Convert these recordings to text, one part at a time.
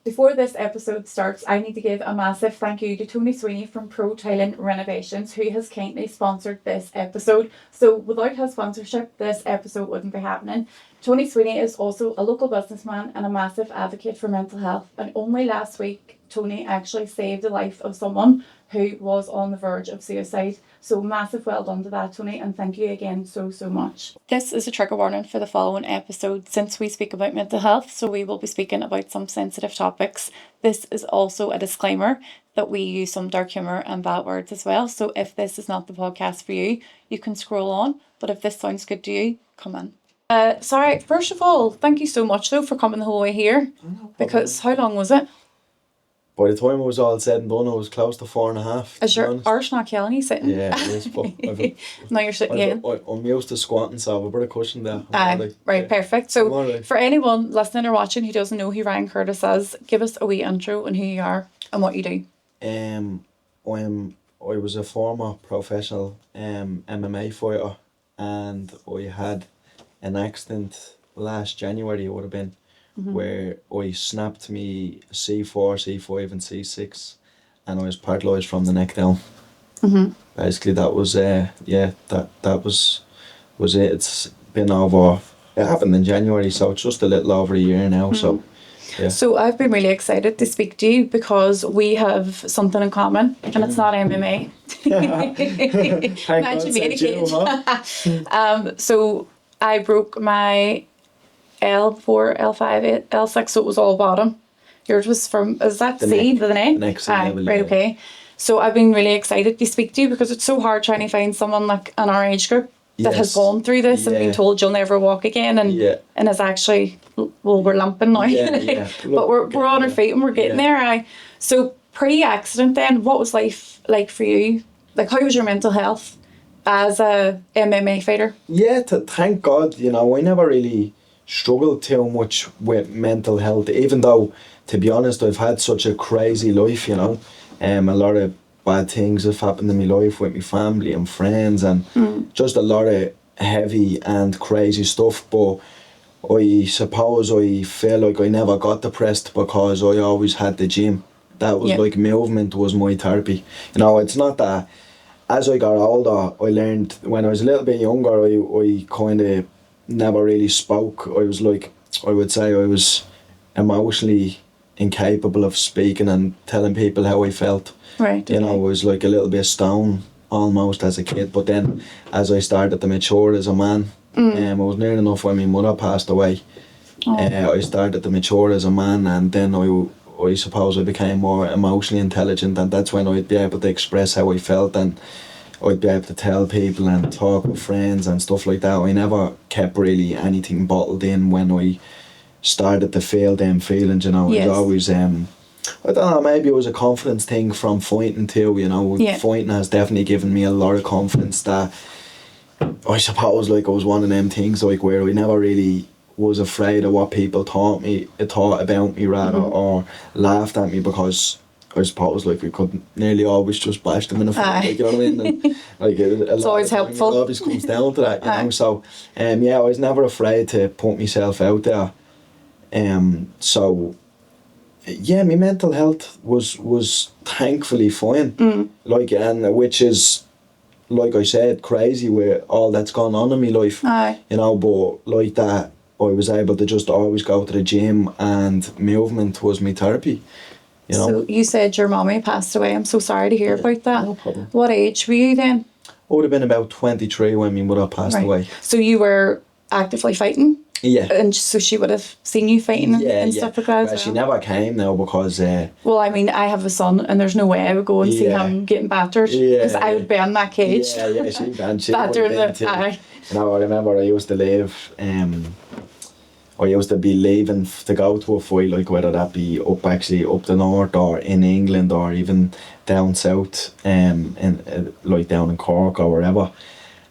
Before this episode starts, I need to give a massive thank you to Tony Sweeney from Pro Tiling Renovations, who has kindly sponsored this episode. So without his sponsorship, this episode wouldn't be happening. Tony Sweeney is also a local businessman and a massive advocate for mental health. And only last week, Tony actually saved the life of someone who was on the verge of suicide. So massive well done to that, Tony, and thank you again so much. This is a trigger warning for the following episode since we speak about mental health, so we will be speaking about some sensitive topics. This is also a disclaimer that we use some dark humour and bad words as well, so if this is not the podcast for you, you can scroll on, but if this sounds good to you, come in. Sorry, first of all, thank you so much though for coming the whole way here, because how long was it? By the time it was all said and done, it was close to 4.5. Is your arse not killing you sitting? Yeah, it is. But no, you're sitting again. I'm used to squatting, so I have a bit of cushion there. Right, yeah. Perfect. So right. For anyone listening or watching who doesn't know who Ryan Curtis is, give us a wee intro on who you are and what you do. I was a former professional MMA fighter, and I had an accident last January, it would have been, where I snapped me C4, C5 and C6, and I was paralysed from the neck down. Basically that was that was it. It's been over, it happened in January, so it's just a little over a year now. So yeah. So I've been really excited to speak to you because we have something in common, and it's not MMA. Imagine being a kid. So I broke my L4, L5, L6, so it was all bottom. Yours was from, is that the C, the neck? The neck level, right, okay. So I've been really excited to speak to you because it's so hard trying to find someone like in our age group that has gone through this and been told you'll never walk again, and is actually, well, we're limping now. But we're on our feet and we're getting there. So pre-accident then, what was life like for you? Like, how was your mental health as a MMA fighter? Yeah, thank God, I never really struggled too much with mental health, even though, to be honest, I've had such a crazy life, a lot of bad things have happened in my life with my family and friends, and just a lot of heavy and crazy stuff. But I suppose I feel like I never got depressed because I always had the gym. That was like, movement was my therapy. It's not that as I got older, I learned, when I was a little bit younger, I kind of never really spoke. I was like, I would say I was emotionally incapable of speaking and telling people how I felt. Right. I was like a little bit stone almost as a kid, but then as I started to mature as a man, I was near enough when my mother passed away. I started to mature as a man, and then I suppose I became more emotionally intelligent, and that's when I'd be able to express how I felt, and I'd be able to tell people and talk with friends and stuff like that. I never kept really anything bottled in when I started to feel them feelings, It was always, I don't know, maybe it was a confidence thing from fighting too, Fighting has definitely given me a lot of confidence that I suppose like it was one of them things like where I never really was afraid of what people thought about me rather, or laughed at me, because I suppose like we could nearly always just bash them in the face, you know what I mean? And, like it's always helpful. It always comes down to that, So I was never afraid to put myself out there. So my mental health was thankfully fine. And which is, like I said, crazy with all that's gone on in my life. But like that, I was able to just always go to the gym, and movement was my therapy. So you said your mommy passed away. I'm so sorry to hear about that. No problem. What age were you then? I would have been about 23 when my mother passed away. So you were actively fighting? Yeah. And so she would have seen you fighting and stuff like that? Well, she never came now because... well, I mean, I have a son, and there's no way I would go and see him getting battered. Because I would be in that cage. Yeah, she battered the... I remember I used to live... I used to be leaving to go to a fight, like whether that be up the north or in England or even down south, like down in Cork or wherever.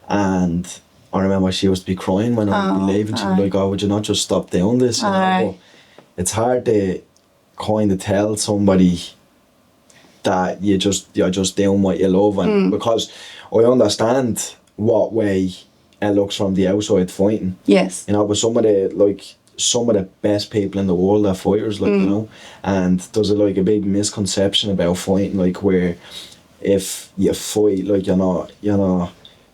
And I remember she used to be crying when I would be leaving. She'd be like, "Oh, would you not just stop doing this?" But it's hard to kind of tell somebody that you're just doing what you love, and because I understand what way it looks from the outside fighting. Yes. But some of the, like, some of the best people in the world are fighters, like, you know, and there's a big misconception about fighting, like, where if you fight, like, you're not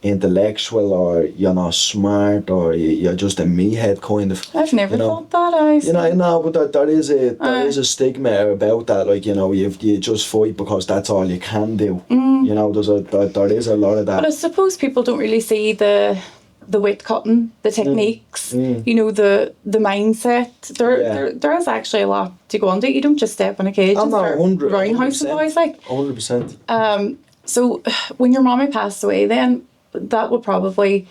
intellectual, or you're not smart, or you're just a meathead kind of. I've never thought that. But there is a stigma about that, like, you just fight because that's all you can do. There is a lot of that. But I suppose people don't really see the weight cutting, the techniques, the mindset. There is actually a lot to go on to. You don't just step on a cage and start roundhouse boys, like. 100%. So when your mommy passed away, then that would probably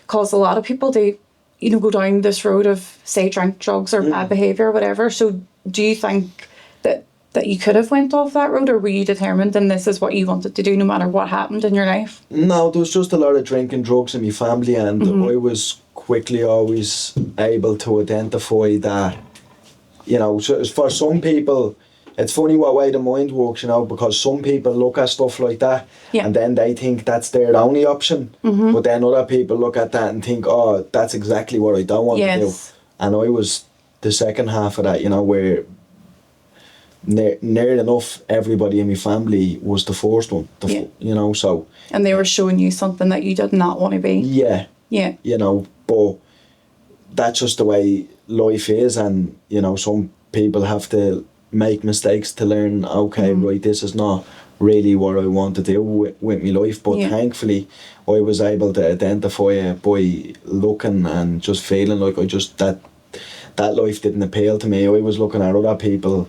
cause a lot of people to, go down this road of, say, drink, drugs, or bad behaviour or whatever. So do you think that you could have went off that road, or were you determined and this is what you wanted to do no matter what happened in your life? No, there was just a lot of drinking, drugs in my family, and I was quickly always able to identify that, so for some people, it's funny what way the mind works, because some people look at stuff like that and then they think that's their only option. But then other people look at that and think, oh, that's exactly what I don't want to do. And I was the second half of that, where near enough everybody in my family was the first one, so. And they were showing you something that you did not want to be. Yeah. But that's just the way life is, and, some people have to make mistakes to learn, right, this is not really what I want to do with my life. But thankfully I was able to identify it by looking and just feeling like that life didn't appeal to me. I was looking at other people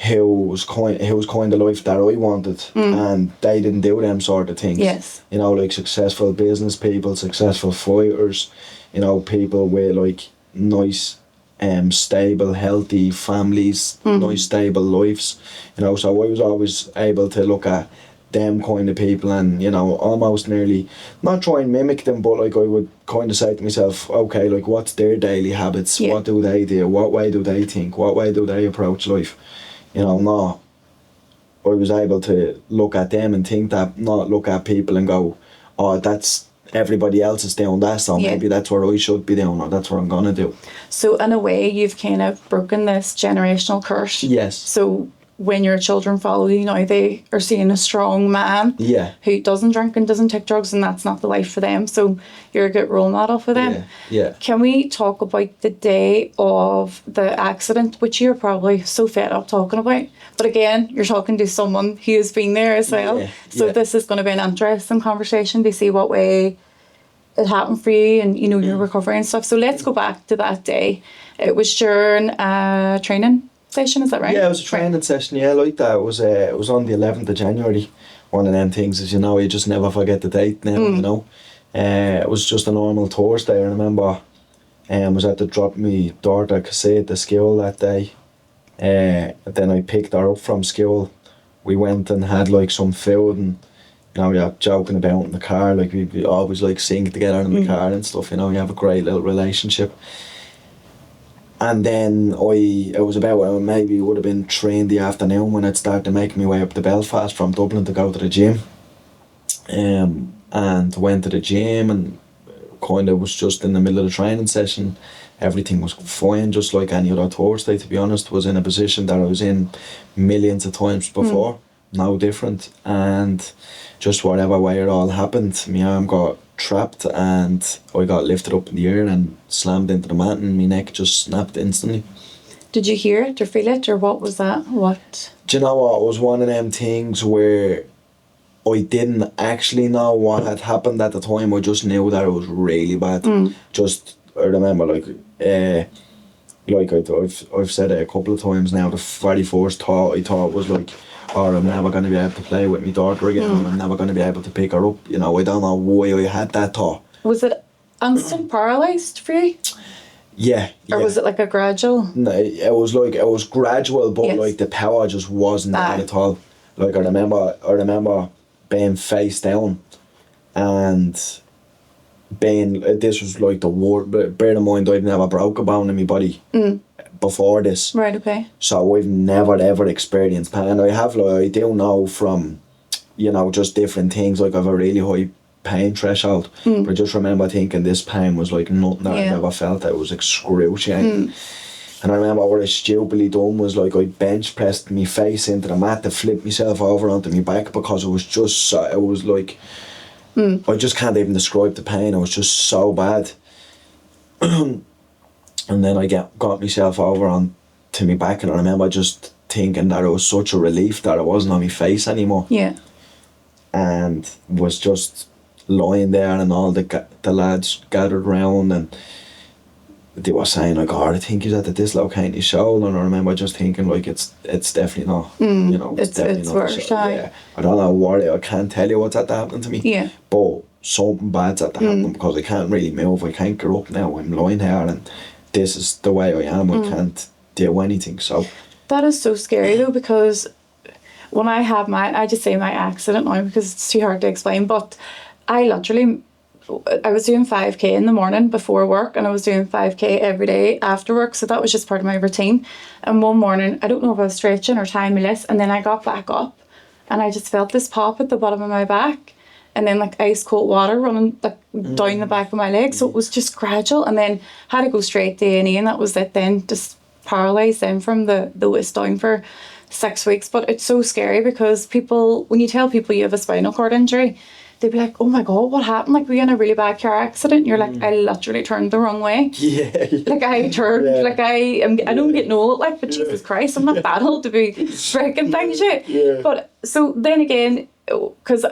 whose kind of life that I wanted, and they didn't do them sort of things. Yes. Like successful business people, successful fighters, people with like nice stable, healthy families, nice stable lives, so I was always able to look at them kind of people and, almost nearly not try and mimic them, but like I would kind of say to myself, okay, like, what's their daily habits? What do they do? What way do they think? What way do they approach life? I was able to look at them and think that, not look at people and go, oh, that's everybody else is doing that, so maybe that's what I should be doing, or that's what I'm gonna do. So in a way, you've kind of broken this generational curse. Yes. So when your children follow you now, they are seeing a strong man who doesn't drink and doesn't take drugs, and that's not the life for them. So you're a good role model for them. Yeah. Can we talk about the day of the accident, which you're probably so fed up talking about? But again, you're talking to someone who has been there as well. So this is going to be an interesting conversation to see what way it happened for you and, your recovery and stuff. So let's go back to that day. It was during a training session, is that right? Yeah, it was a training session, like that. It was on the 11th of January. One of them things is, you just never forget the date now, it was just a normal Thursday. I remember I was at the drop my daughter Cassie at the school that day. Then I picked her up from school. We went and had like some food, and we were joking about in the car, like we always like sing together in the car and stuff, we have a great little relationship. And then it was about, maybe it would have been 3 in the afternoon when I'd start to make my way up to Belfast from Dublin to go to the gym. And went to the gym and kind of was just in the middle of the training session. Everything was fine, just like any other Thursday, to be honest. Was in a position that I was in millions of times before, no different. And just whatever way it all happened, my arm got trapped and I got lifted up in the air and slammed into the mat, and my neck just snapped instantly. Did you hear it or feel it, or what was that? What? Do you know what? It was one of them things where I didn't actually know what had happened at the time. I just knew that it was really bad. I remember I've said it a couple of times now, the very first thought I thought was like, or I'm never going to be able to play with my daughter again, and I'm never going to be able to pick her up. I don't know why I had that thought. Was it instant paralysed for you? Yeah. Or was it like a gradual? No, it was gradual, but like the power just wasn't there at all. Like I remember being face down, and this was like the worst. But bear in mind, I'd never broke a bone in my body before this. Right, okay. So I've never ever experienced pain. I do know from, just different things. Like I have a really high pain threshold. But I just remember thinking this pain was like nothing that I'd ever felt. It was excruciating. And I remember what I stupidly done was like I bench pressed my face into the mat to flip myself over onto my back because it was just so, it was like, I just can't even describe the pain. It was just so bad. And then I got myself over onto my back, and I remember just thinking that it was such a relief that it wasn't on my face anymore. Yeah. And was just lying there, and all the lads gathered round, and they were saying like, "Oh, I think he's at the dislocating his shoulder." And I remember just thinking like, it's definitely not. You know, it's definitely not. Worse. Yeah. I don't know what, I can't tell you what's at to happen to me. Yeah. But something bad's at to happen because I can't really move. I can't get up now. I'm lying here, and this is the way I am. I can't do anything. So that is so scary though, because when I have I just say my accident now because it's too hard to explain, but I was doing 5k in the morning before work, and I was doing 5k every day after work, so that was just part of my routine. And one morning, I don't know if I was stretching or tying my list, and then I got back up and I just felt this pop at the bottom of my back, and then like ice cold water running like down the back of my leg, so it was just gradual. And then had to go straight to A&E, and that was it then, just paralysed then from the waist down for 6 weeks. But it's so scary because people, when you tell people you have a spinal cord injury, they'd be like, "Oh my God, what happened? Like, were you in a really bad car accident?" And you're like, "I literally turned the wrong way." yeah. Like I turned, like I don't get old, like, but Jesus Christ, I'm not that old to be breaking things yet. Yeah. But so then again, because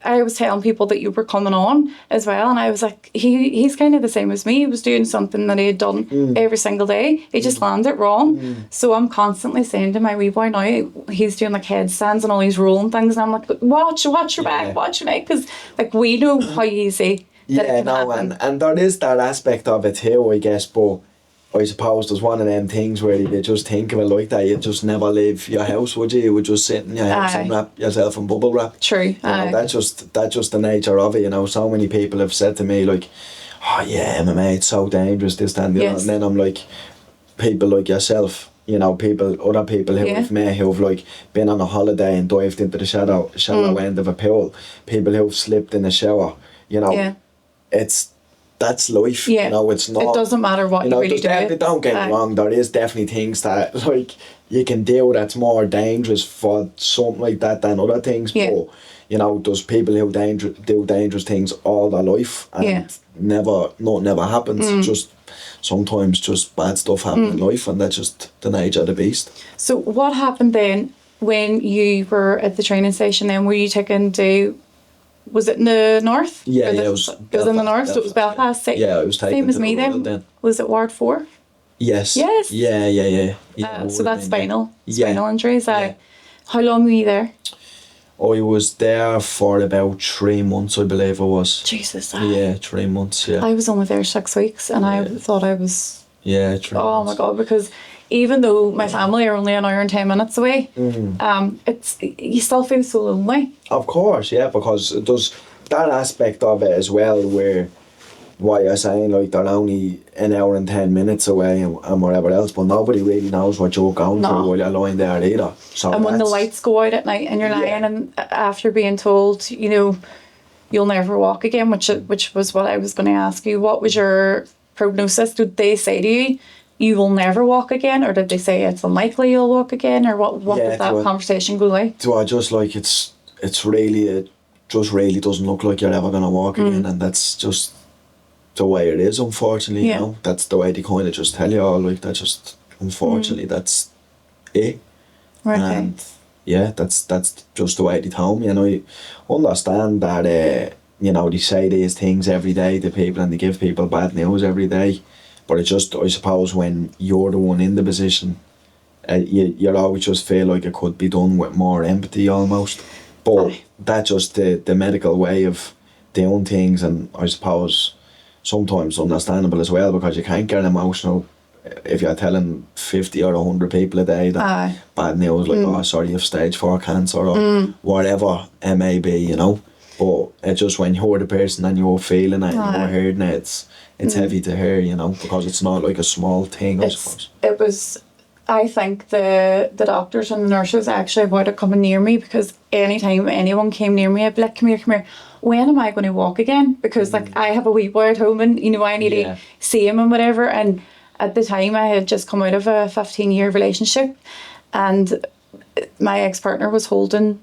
I was telling people that you were coming on as well, and I was like, he's kind of the same as me. He was doing something that he had done every single day. He just landed wrong. So I'm constantly saying to my wee boy now, he's doing like headstands and all these rolling things, and I'm like, watch your back, watch your neck, because like we know how easy that it can happen. and there is that aspect of it too, I guess, but I suppose there's one of them things where you just think of it like that. You'd just never leave your house, would you? You would just sit in your house and wrap yourself in bubble wrap. True. You know, that's just the nature of it. You know, so many people have said to me like, "Oh yeah, MMA, it's so dangerous, this, that, and the other." And then I'm like, people like yourself, you know, other people who have met, who've like been on a holiday and dived into the shallow end of a pool, people who've slipped in a shower, you know, that's life. You know, it's not. It doesn't matter what you really do. Don't get me wrong. There is definitely things that like you can do that's more dangerous for something like that than other things. But you know, there's people who do dangerous things all their life, and nothing ever happens. Just sometimes just bad stuff happens in life, and that's just the nature of the beast. So what happened then when you were at the training station? Then were you taken to? Was it in the north? Yeah, it was. It was in the north, so it was Belfast. Yeah, it was taken. Same as me then. Was it Ward 4? Yes. Yes. Yeah. So that's spinal injuries. How long were you there? I was there for about 3 months, I believe it was. Jesus. Yeah, 3 months. Yeah. I was only there 6 weeks, and I thought I was. Yeah, 3 months. Oh my God! Because even though my family are only an hour and 10 minutes away, it's you still feel so lonely. Of course, yeah, because there's that aspect of it as well, where what you're saying, like they're only an hour and 10 minutes away and whatever else, but nobody really knows what you're going through while you're lying there either. So and when the lights go out at night and you're lying, and after being told, you know, you'll never walk again, which was what I was going to ask you. What was your prognosis? Did they say to you, you will never walk again, or did they say it's unlikely you'll walk again, or what did that conversation go like? So I just like it just really doesn't look like you're ever gonna walk again, and that's just the way it is, unfortunately. You know, that's the way they kind of just tell you all, like, that's just unfortunately that's it. Right. And yeah, that's just the way they told me, and I understand that you know, they say these things every day to people and they give people bad news every day. But it's just, I suppose, when you're the one in the position, you always just feel like it could be done with more empathy almost. But that's just the medical way of doing things, and I suppose sometimes understandable as well, because you can't get emotional if you're telling 50 or 100 people a day that bad news, like, oh, sorry, you have stage 4 cancer or whatever it may be, you know. But it's just when you're the person and you're feeling it and you're hearing it, it's heavy to hear, you know, because it's not like a small thing, I suppose. It was I think the doctors and the nurses actually avoided coming near me, because anytime anyone came near me, I'd be like, come here, come here. When am I going to walk again? Because like I have a wee boy at home, and you know, I need to see him and whatever. And at the time I had just come out of a 15-year relationship, and my ex-partner was holding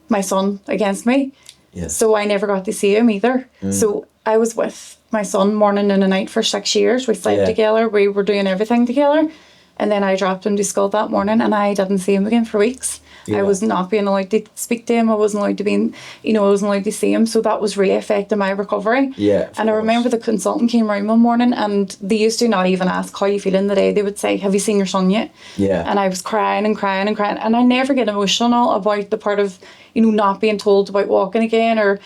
my son against me. Yes. So I never got to see him either. So I was with my son morning and a night for 6 years. We slept together. We were doing everything together. And then I dropped him to school that morning, and I didn't see him again for weeks. I was not being allowed to speak to him. I wasn't allowed to be, I wasn't allowed to see him. So that was really affecting my recovery. Yeah. And I remember the consultant came around one morning, and they used to not even ask, how you feeling today? They would say, have you seen your son yet? Yeah. And I was crying and crying and crying. And I never get emotional about the part of, not being told about walking again, or,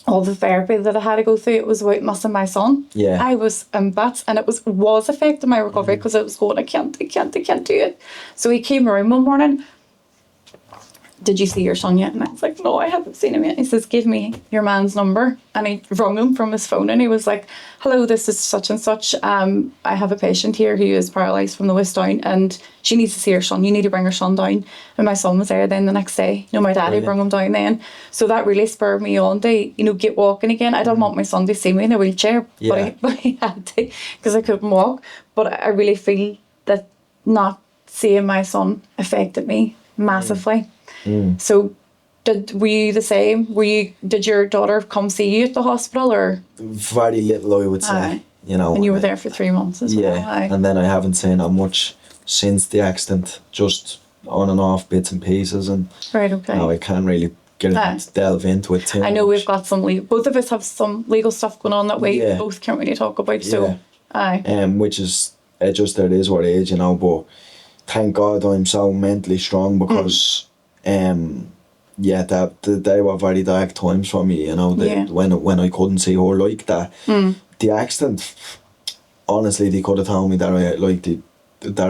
all the therapy that I had to go through. It was about missing my son. Yeah. I was bats, and it was affecting my recovery, because it was going, I can't do it. So he came around one morning, did you see your son yet? And I was like, no, I haven't seen him yet. He says, give me your man's number. And I rung him from his phone, and he was like, hello, this is such and such. I have a patient here who is paralysed from the waist down, and she needs to see her son. You need to bring her son down. And my son was there then the next day. My daddy brought him down then. So that really spurred me on to, get walking again. I didn't want my son to see me in a wheelchair, but he had to, because I couldn't walk. But I really feel that not seeing my son affected me massively. So were you the same? Did your daughter come see you at the hospital, or? Very little, I would say. Aye. And you were there for 3 months as well. Yeah, and then I haven't seen her much since the accident, just on and off bits and pieces, and right, okay. I can't really delve into it too much. I know we've got both of us have some legal stuff going on that we both can't really talk about, so which is, it is what it is, but thank God I'm so mentally strong, because that they were very dark times for me, when I couldn't see her like that. The accident, honestly, they could have told me that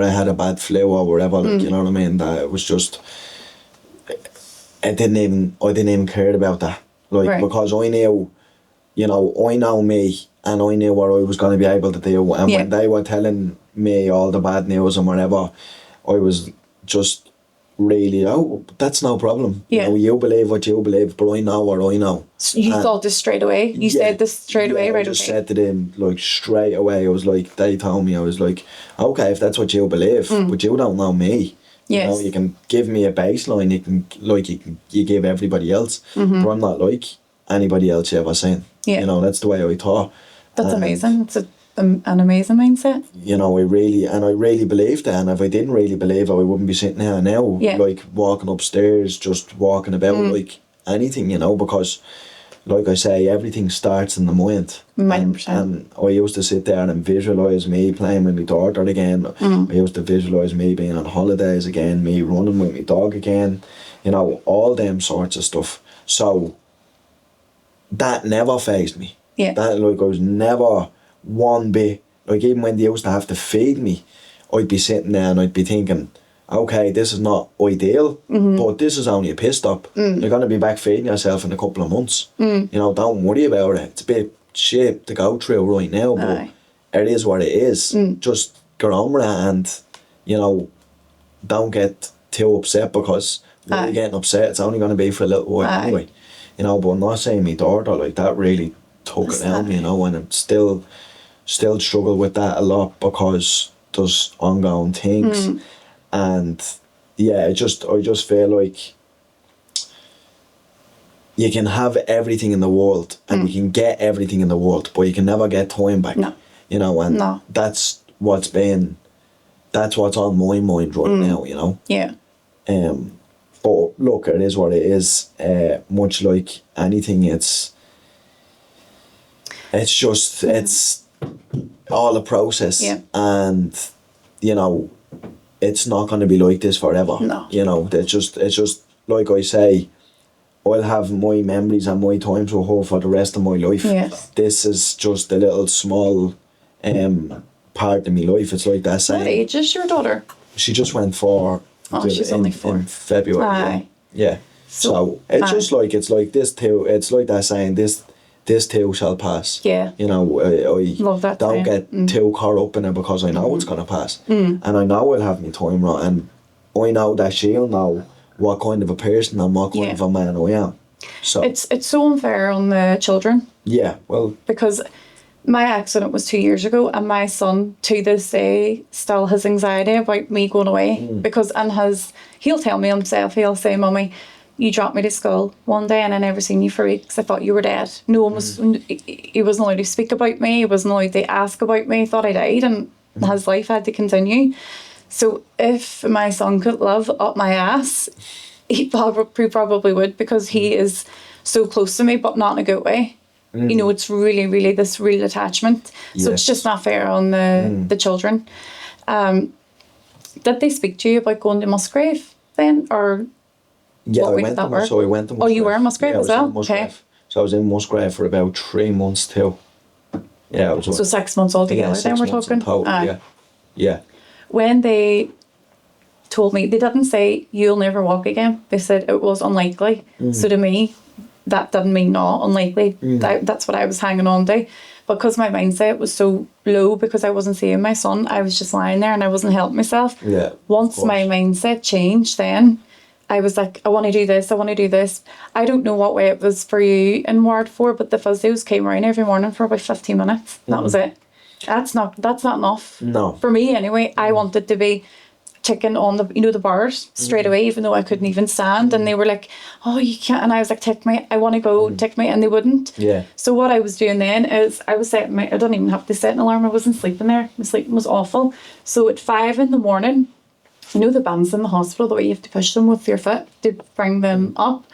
I had a bad flu or whatever, you know what I mean, that it was just, I didn't even care about that, because I knew, I know me, and I knew what I was going to be able to do, and when they were telling me all the bad news and whatever, I was just really, that's no problem. You believe what you believe, but I know what I know. So you thought this straight away? You said this straight away, right? I just said to them, straight away. I was like, they told me, I was like, okay, if that's what you believe, but you don't know me. Yes. You can give me a baseline, you give everybody else, but I'm not like anybody else you ever seen. That's the way I thought. That's amazing. It's an amazing mindset. I really believed that, and if I didn't really believe it, I wouldn't be sitting here now, walking upstairs, just walking about like anything, because like I say, everything starts in the mind. 100%. And I used to sit there and visualise me playing with my daughter again. I used to visualise me being on holidays again, me running with my dog again, all them sorts of stuff. So that never fazed me. That I was never one bit, even when they used to have to feed me, I'd be sitting there and I'd be thinking, okay, this is not ideal, but this is only a piss stop. You're going to be back feeding yourself in a couple of months. Don't worry about it. It's a bit shit to go through right now, but it is what it is. Just get on with it, and don't get too upset, because when you're getting upset, it's only going to be for a little while anyway. But I'm not saying my daughter, that really took it out of me, and I'm still struggle with that a lot, because there's ongoing things. And I just feel like you can have everything in the world, and you can get everything in the world, but you can never get time back. And that's what's on my mind right now, but look, it is what it is. Much like anything, it's all a process, and it's not going to be like this forever. It's just like I say, I'll have my memories and my times with her for the rest of my life. This is just a little small part of my life. It's like that saying. What age is your daughter? She just went for she's only 4 in February. So it's just like, it's like this too. It's like that saying, this this too shall pass. Yeah. You know, I Love that don't saying. get too caught up in it because I know it's going to pass. And I know I'll have my time right. And I know that she'll know what kind of a person and what kind of a man I am. So It's so unfair on the children. Yeah, well, Because my accident was 2 years ago, and my son to this day still has anxiety about me going away because he'll tell me himself, he'll say, "Mummy, you dropped me to school one day and I never seen you for weeks. I thought you were dead." No one was, he wasn't allowed to speak about me, he wasn't allowed to ask about me, he thought I died, and his life had to continue. So if my son could live up my ass, he probably would, because he is so close to me, but not in a good way. You know, it's really, really this real attachment. So it's just not fair on the children. Did they speak to you about going to Musgrave then, or yeah, what I way went did that to work? So I went to Oh, Musgrave. you were in Musgrave Yeah, as I was well? in Musgrave. Okay. So I was in Musgrave for about 3 months too. Yeah, it was So 6 months altogether then we're 6 months talking? in total, Aye. yeah. Yeah. When they told me, they didn't say you'll never walk again. They said it was unlikely. So to me, that didn't mean not unlikely. That's what I was hanging on to. Because my mindset was so low because I wasn't seeing my son, I was just lying there and I wasn't helping myself. Yeah, Once my mindset changed, then I was like, I want to do this, I want to do this. I don't know what way it was for you in Ward 4, but the physios came around every morning for about 15 minutes. That was it. That's not enough. No. For me anyway. I wanted to be ticking on the bars straight away, even though I couldn't even stand. And they were like, "Oh, you can't." And I was like, "Tick me, I want to go, tick me." And they wouldn't. Yeah. So what I was doing then is I was setting I don't even have to set an alarm. I wasn't sleeping there. My sleeping was awful. So at 5 a.m, you know the bands in the hospital, the way you have to push them with your foot to bring them up.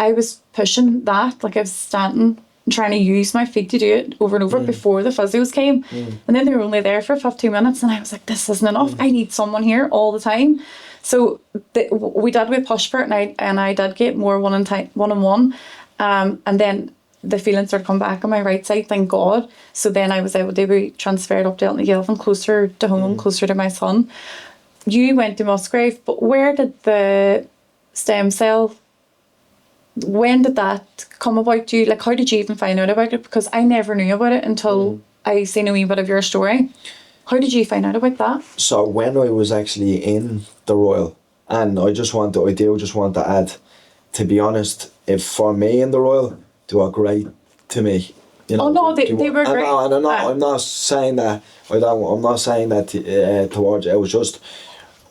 I was pushing that, like I was standing and trying to use my feet to do it over and over before the physios came. And then they were only there for 15 minutes and I was like, this isn't enough. I need someone here all the time. So we pushed for it, and I did get more one-on-one. And then the feelings started coming back on my right side, thank God. So then I was able to be transferred up to Elton Galvin, closer to home, closer to my son. You went to Musgrave, but where did the stem cell, when did that come about? Like, how did you even find out about it? Because I never knew about it until I seen a wee bit of your story. How did you find out about that? So when I was actually in the Royal, and I do just want to add, to be honest, if for me in the Royal, they were great to me. You know, Oh no, they were great. I'm not saying that. I'm not saying that towards. It was just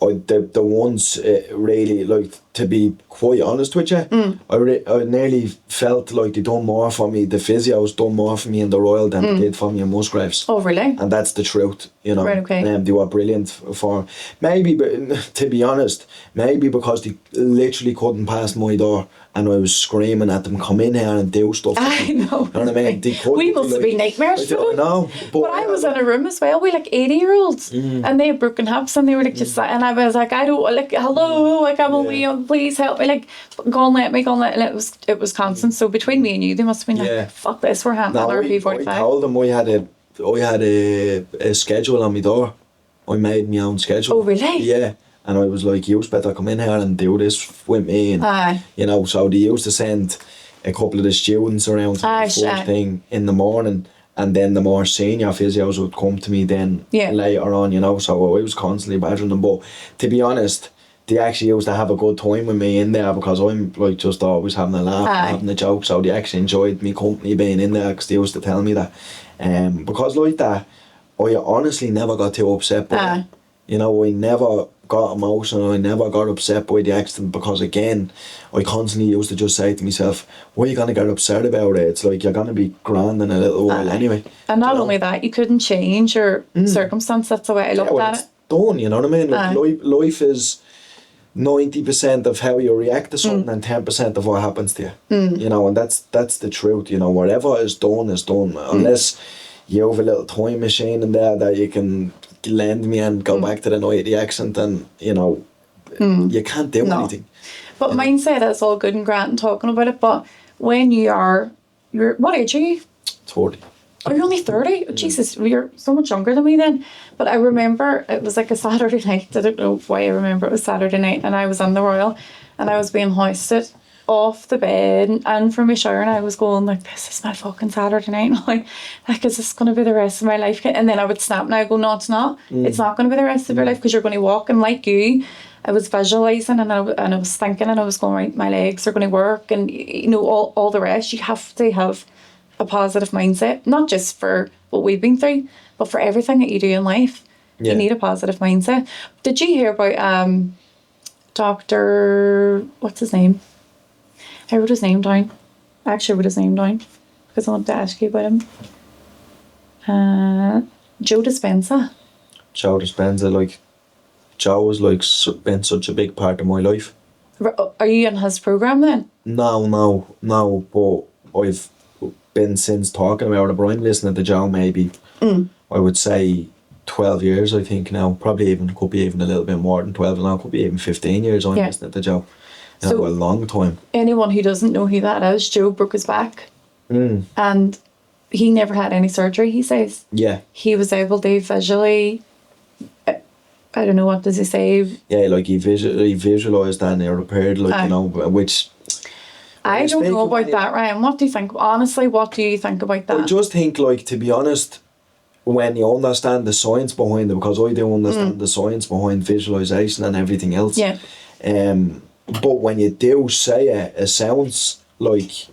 the ones really, like, to be quite honest with you, I nearly felt like they done more for me. The physios done more for me in the Royal than they did for me in Musgraves. Oh really? And that's the truth, you know. Right, okay. They were brilliant for maybe, but to be honest, maybe because they literally couldn't pass my door, and I was screaming at them, "Come in here and do stuff." I know. You know what I mean? They couldn't, We must have been nightmares for them. No, But I was in a room as well with like 80-year-olds, and they had broken hips, and they were like just and I was like, I don't, like, hello, like, I'm only please help me, like, go and let me, and it was constant. So between me and you, they must have been like, fuck this, we're handling our P45. I told them I had a schedule on my door. I made my own schedule. Oh really? Yeah. And I was like, you better come in here and do this with me. And, you know, so they used to send a couple of the students around first thing in the morning, and then the more senior physios would come to me then later on, you know. So I was constantly badgering them. But to be honest, they actually used to have a good time with me in there, because I'm like just always having a laugh and having a joke. So they actually enjoyed me company being in there, because they used to tell me that. Because like that, I honestly never got too upset by it. You know, I never got emotional, I never got upset by the accident, because again, I constantly used to just say to myself, what are you going to get upset about it? It's like, you're going to be grand in a little while anyway. And not only that, you couldn't change your circumstance. That's the way I looked at it. Done, you know what I mean? Like, life is 90% of how you react to something and 10% of what happens to you. You know, and that's the truth. You know, whatever is done is done. Unless you have a little time machine in there that you can lend me and go back to the night of the accident, and you know, you can't do anything. But mindset is all good and grand and talking about it, but when you're what age are you? 30. Oh, you're only 30? Oh, Jesus, you're so much younger than me then. But I remember it was like a Saturday night. I don't know why I remember it was Saturday night, and I was in the Royal and I was being hoisted off the bed and from my shower, and I was going like, this is my fucking Saturday night. Like, is this going to be the rest of my life? And then I would snap and I go, no, it's not. It's not going to be the rest of your life, because you're going to walk. And like you, I was visualising, and I was thinking, and I was going, right, my legs are going to work, and you know, all the rest. You have to have a positive mindset, not just for what we've been through, but for everything that you do in life. Yeah. You need a positive mindset. Did you hear about Dr. what's his name? I wrote his name down. I actually wrote his name down because I wanted to ask you about him. Joe Dispenza. Joe Dispenza, like, Joe has like been such a big part of my life. Are you in his program then? No, but I've been since talking about it, but I'm listening to Joe maybe, I would say 12 years, I think now. Probably even, could be even a little bit more than 12 now, could be even 15 years I'm listening to Joe. You know, a long time. Anyone who doesn't know who that is, Joe broke his back. And he never had any surgery, he says. Yeah. He was able to visually, I don't know, what does he say? Yeah, like he visualised that and he repaired, like, you know, which... I don't know about that, Ryan. What do you think? Honestly, what do you think about that? I just think, like, to be honest, when you understand the science behind it, because I do understand the science behind visualisation and everything else. Yeah. But when you do say it sounds like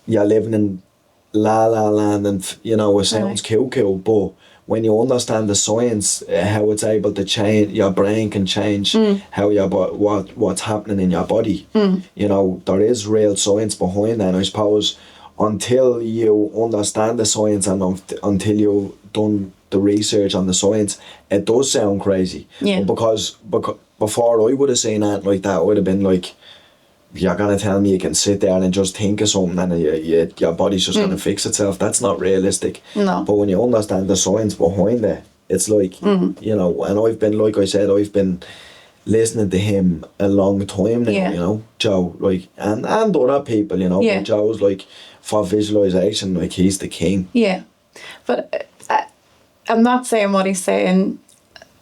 you're living in la la land, and you know, it sounds cool, but when you understand the science, how it's able to change, your brain can change how your what's happening in your body. You know, there is real science behind that, and I suppose until you understand the science and until you've done the research on the science, it does sound crazy. Yeah. But because before I would have seen that like that, I would have been like, you're going to tell me you can sit there and just think of something and your body's just going to fix itself. That's not realistic. No. But when you understand the science behind it, it's like, you know, and I've been, like I said, I've been listening to him a long time now, you know, Joe, like, and other people, you know, but Joe's like, for visualisation, like, he's the king. Yeah. But I'm not saying what he's saying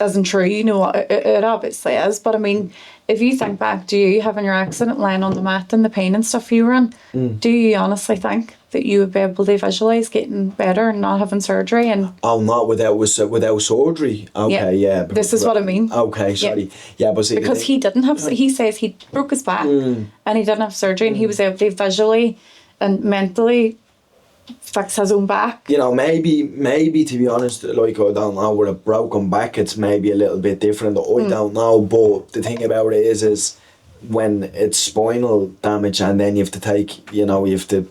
isn't true, you know, it obviously is, but I mean, if you think back to you having your accident, lying on the mat and the pain and stuff you were in, do you honestly think that you would be able to visualise getting better and not having surgery? And not without surgery. Okay, yeah. This is what I mean. Okay, sorry. Yeah, but see, because he didn't have, he says he broke his back and he didn't have surgery, and he was able to visually and mentally fix his own back. You know, maybe to be honest, like, I don't know, with a broken back it's maybe a little bit different. I don't know, but the thing about it is when it's spinal damage and then you have to take, you know, you have to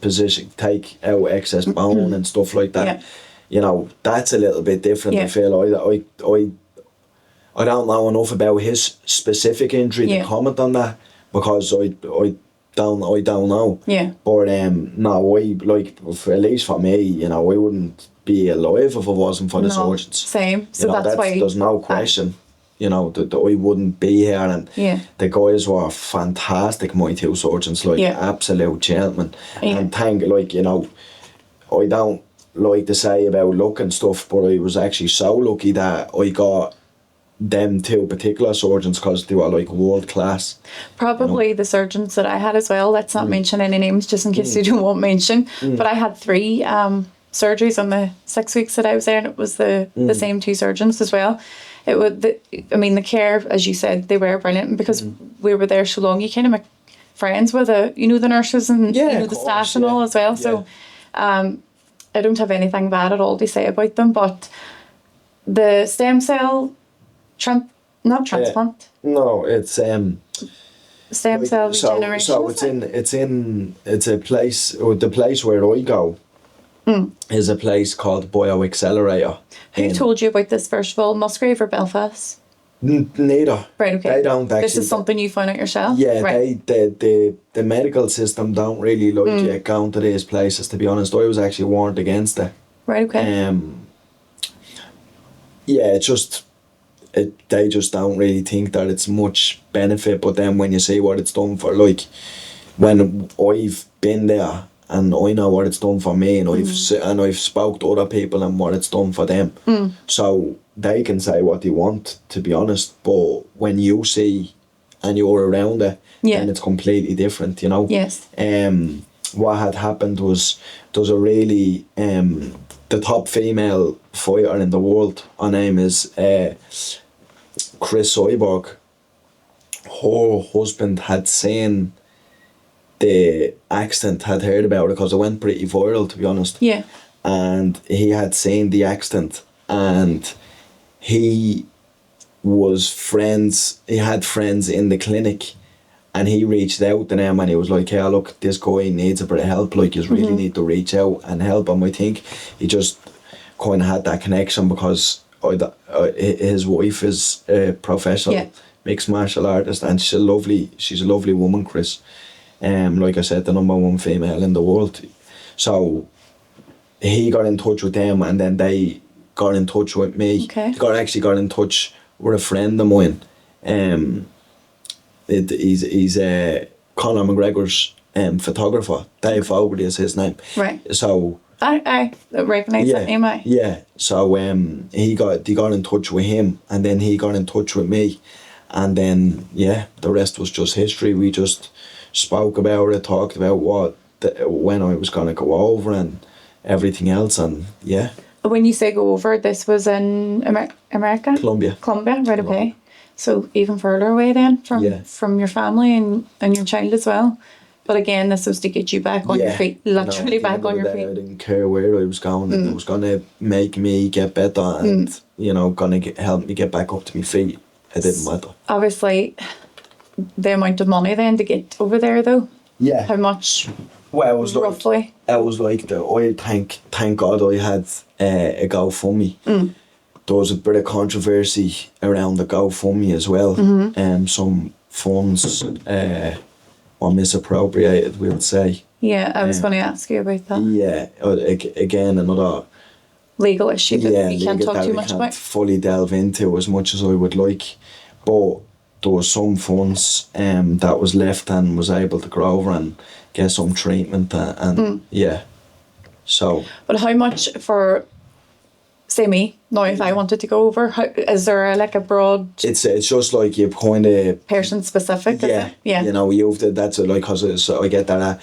take out excess bone and stuff like that. You know, that's a little bit different. I feel I don't know enough about his specific injury to comment on that, because I don't know. Yeah. But no, at least for me, you know, I wouldn't be alive if it wasn't for the surgeons. Same. So that's why there's no question. You know, that I wouldn't be here, and the guys were fantastic, my two surgeons, like absolute gentlemen. And like, you know, I don't like to say about luck and stuff, but I was actually so lucky that I got them two particular surgeons, because they were like world class. Probably, you know? The surgeons that I had as well, let's not mention any names just in case you don't want mention, but I had 3 surgeries on the 6 weeks that I was there, and it was the same 2 surgeons as well. It would, the care, as you said, they were brilliant, because we were there so long, you kind of make friends with the nurses and the staff and all as well. So I don't have anything bad at all to say about them, but the stem cell not transplant. No, it's stem cell regeneration. So it's a place, or the place where I go is a place called BioAccelerator. Who told you about this, first of all, Musgrave or Belfast? Neither. Right, okay. They don't actually. This is something you found out yourself? Yeah, right. the medical system don't really like you going to these places, to be honest. I was actually warned against it. Right, okay. Yeah, it's just... they just don't really think that it's much benefit, but then when you see what it's done for, like, when I've been there and I know what it's done for me, and I've spoke to other people and what it's done for them, so they can say what they want, to be honest, but when you see and you're around it, Yeah. then it's completely different, you know. Yes. What had happened was there's a really the top female fighter in the world. Her name is Chris Cyborg. Her husband had seen the accident, had heard about it because it went pretty viral, to be honest. Yeah. And he had seen the accident, and he had friends in the clinic, and he reached out to them and he was like, "Hey, look, this guy needs a bit of help, like you really need to reach out and help him." I think he just kind of had that connection because his wife is a professional mixed martial artist, and she's a lovely woman, Chris. Like I said, the #1 female in the world. So he got in touch with them, and then they got in touch with me. Okay. They got in touch with a friend of mine. He's Conor McGregor's photographer. Dave Fogarty is his name. Right. So I recognise that name. yeah. So they got in touch with him, and then he got in touch with me, and then the rest was just history. We just spoke about it, talked about when I was gonna go over and everything else, and When you say go over, this was in America? Colombia, right, okay. So even further away then from your family and your child as well. But again, this was to get you back on your feet, literally back on your feet. I didn't care where I was going. It was going to make me get better and, going to help me get back up to my feet. It didn't matter. Obviously, the amount of money then to get over there though. Yeah. How much? Well, it was roughly. It was like I thank God I had a GoFundMe. There was a bit of controversy around the GoFundMe as well. Some funds were misappropriated, we would say. Yeah, I was going to ask you about that. Yeah, again another legal issue that you can't talk too much about. Fully delve into as much as I would like, but there was some funds that was left and was able to go over and get some treatment and so. But how much for, say me, now if I wanted to go over, is there a broad... It's just like you kind of... person specific, is it? Yeah. You know, that's like, because I get that...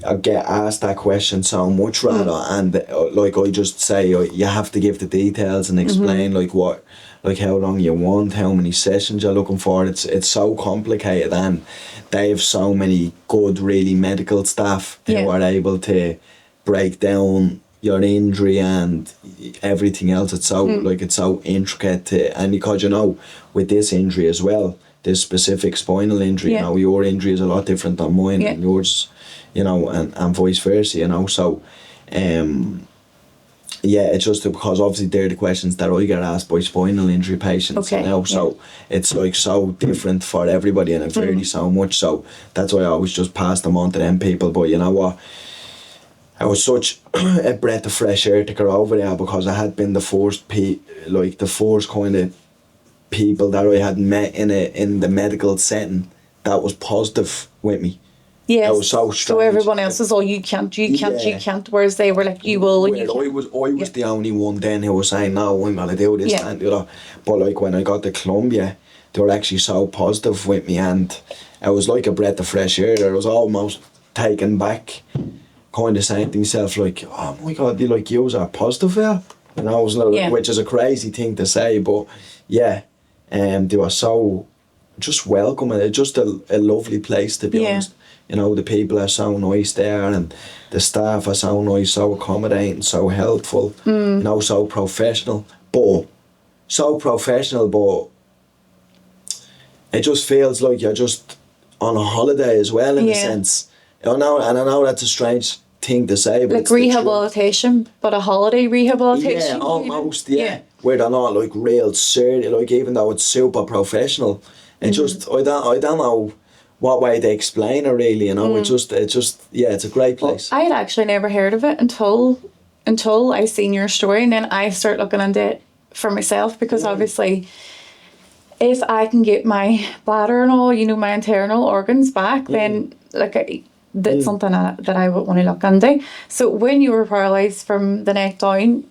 I get asked that question so much rather, and like I just say, you have to give the details and explain how long you want, how many sessions you're looking for. It's so complicated, and they have so many good, really medical staff who are able to break down your injury and everything else. It's so it's so intricate, and because with this injury as well, this specific spinal injury, your injury is a lot different than mine, and yours, and vice versa, so it's just because obviously they're the questions that I get asked by spinal injury patients, so it's like so different for everybody, and it varies so much, so that's why I always just pass them on to them people. But you know what, it was such a breath of fresh air to go over there, because I had been the first kind of people that I had met in the medical setting that was positive with me. Yes. It was so strange. So everyone else was all, you can't, whereas they were like, you will. And I was the only one then who was saying, no, I'm going to do this and the other. But like when I got to Colombia, they were actually so positive with me, and it was like a breath of fresh air. I was almost taken back, kind of saying to myself like, oh my God, you are positive there? And I was like, which is a crazy thing to say, but they were so just welcoming. It's just a lovely place, to be honest. The people are so nice there, and the staff are so nice, so accommodating, so helpful, so professional. But it just feels like you're just on a holiday as well, in a sense. I know that's a strange thing to say, but like rehabilitation, but a holiday rehabilitation. Yeah, almost, where they're not like real serious, even though it's super professional. It just, I don't know what way they explain it really, it's just it's a great place. Well, I had actually never heard of it until I seen your story, and then I start looking into it for myself, because obviously if I can get my bladder and all, my internal organs back, then that's something that I would want to look into. So when you were paralysed from the neck down,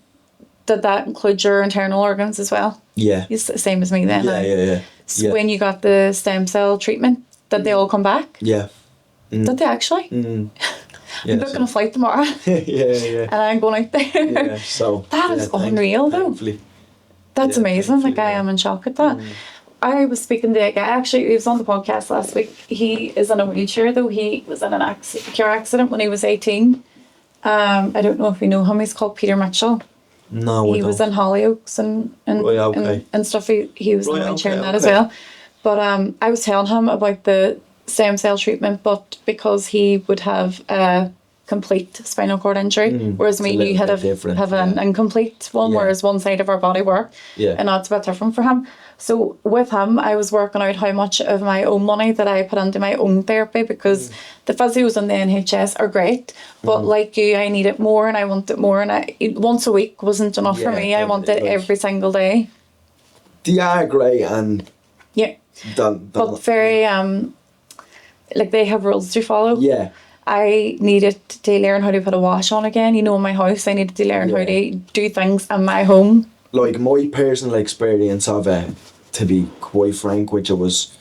did that include your internal organs as well? Yeah. It's the same as me then. Yeah. So Yeah. when you got the stem cell treatment, did they all come back? Yeah. Did they actually? Mm. I'm Yeah, booking a flight tomorrow yeah. and I'm going out there. Yeah, so That is unreal though. thankfully. That's Yeah, amazing. thankfully, Like I yeah. am in shock at that. I was speaking to a guy, actually, he was on the podcast last week. He is in a wheelchair though. He was in an car accident when he was 18. I don't know if you know him. He's called Peter Mitchell. No, He was in Hollyoaks Right, okay. and stuff. He was in a Right, wheelchair and okay, that as okay. well. But I was telling him about the stem cell treatment, but because he would have a complete spinal cord injury, whereas it's a me and little you had bit different, have an yeah. incomplete one, Yeah. whereas one side of our body worked. Yeah. And that's a bit different for him. So with him, I was working out how much of my own money that I put into my own therapy, because the physios and the NHS are great, but like you, I need it more and I want it more, and once a week wasn't enough for Yeah, me. I want it like- every single day. They are great and Yeah. But very like they have rules to follow. yeah. I needed to learn how to put a wash on again. You know, in my house, I needed to learn how to do things in my home. Like my personal experience of it, to be quite frank with you, was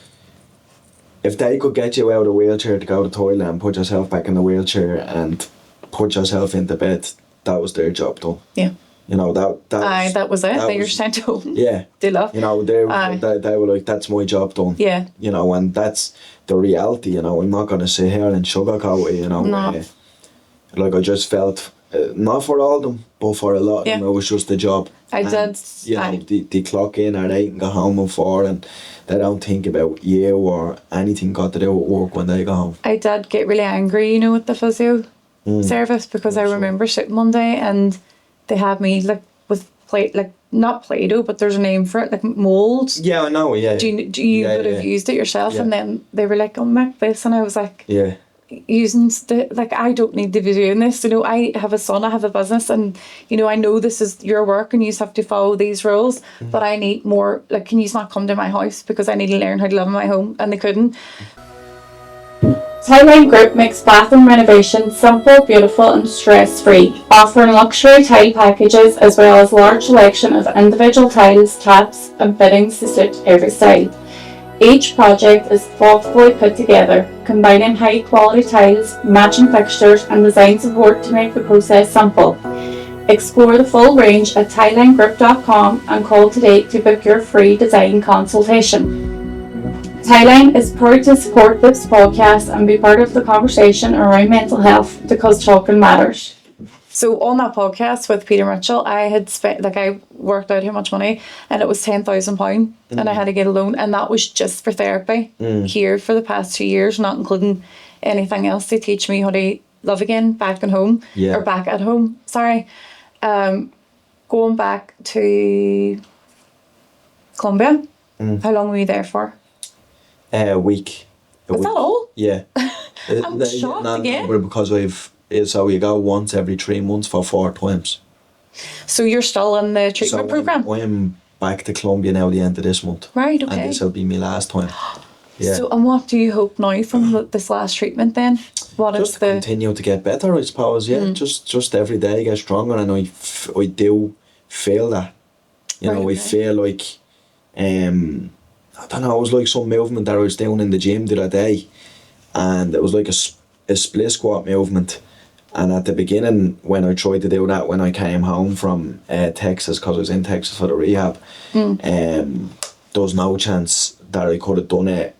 if they could get you out of the wheelchair to go to the toilet and put yourself back in the wheelchair and put yourself into bed, that was their job done. Yeah. You know, That was it. that They were was- sent home. Yeah. Do love. You know, they were like, that's my job done. Yeah. You know, and that's the reality, you know. I'm not going to sit here and sugarcoat it, you know. No. Like, I just felt, not for all of them, but for a lot of them, it was just a job. I And, did. You know, they clock in at 8 and go home at 4, and they don't think about you or anything got to do with work when they go home. I did get really angry, you know, with the physio service, because I remember sitting one day and they had me like with not Play-Doh, but there's a name for it, like mould. Yeah, I know, yeah. You would have used it yourself, and then they were like, "Oh, make this," and I was like, Yeah. using like, I don't need to be doing this. You know, I have a son, I have a business, and you know, I know this is your work and you have to follow these rules, but I need more. Like, can you not come to my house because I need to learn how to live in my home? And they couldn't. Tileline Group makes bathroom renovation simple, beautiful and stress-free, offering luxury tile packages as well as large selection of individual tiles, taps and fittings to suit every style. Each project is thoughtfully put together, combining high-quality tiles, matching fixtures and design support to make the process simple. Explore the full range at tilelinegroup.com and call today to book your free design consultation. Tileline is proud to support this podcast and be part of the conversation around mental health, because talking matters. So on that podcast with Peter Mitchell, I had spent, like, I worked out how much money, and it was £10,000, and I had to get a loan, and that was just for therapy here for the past 2 years, not including anything else to teach me how to live again back at home, or back at home. Sorry, going back to Colombia. How long were you there for? A week. Was that all? Yeah. I'm shocked again. Because so you go once every 3 months for 4 times. So you're still in the treatment program? I'm back to Colombia now the end of this month. Right, okay. And this will be my last time. Yeah. So, and what do you hope now from this last treatment then? What just is to the... continue to get better, I suppose. Yeah, just every day get stronger, and I do feel that. You know, I feel like, I don't know, it was like some movement that I was doing in the gym the other day, and it was like a split squat movement. And at the beginning, when I tried to do that, when I came home from Texas, because I was in Texas for the rehab, there was no chance that I could have done it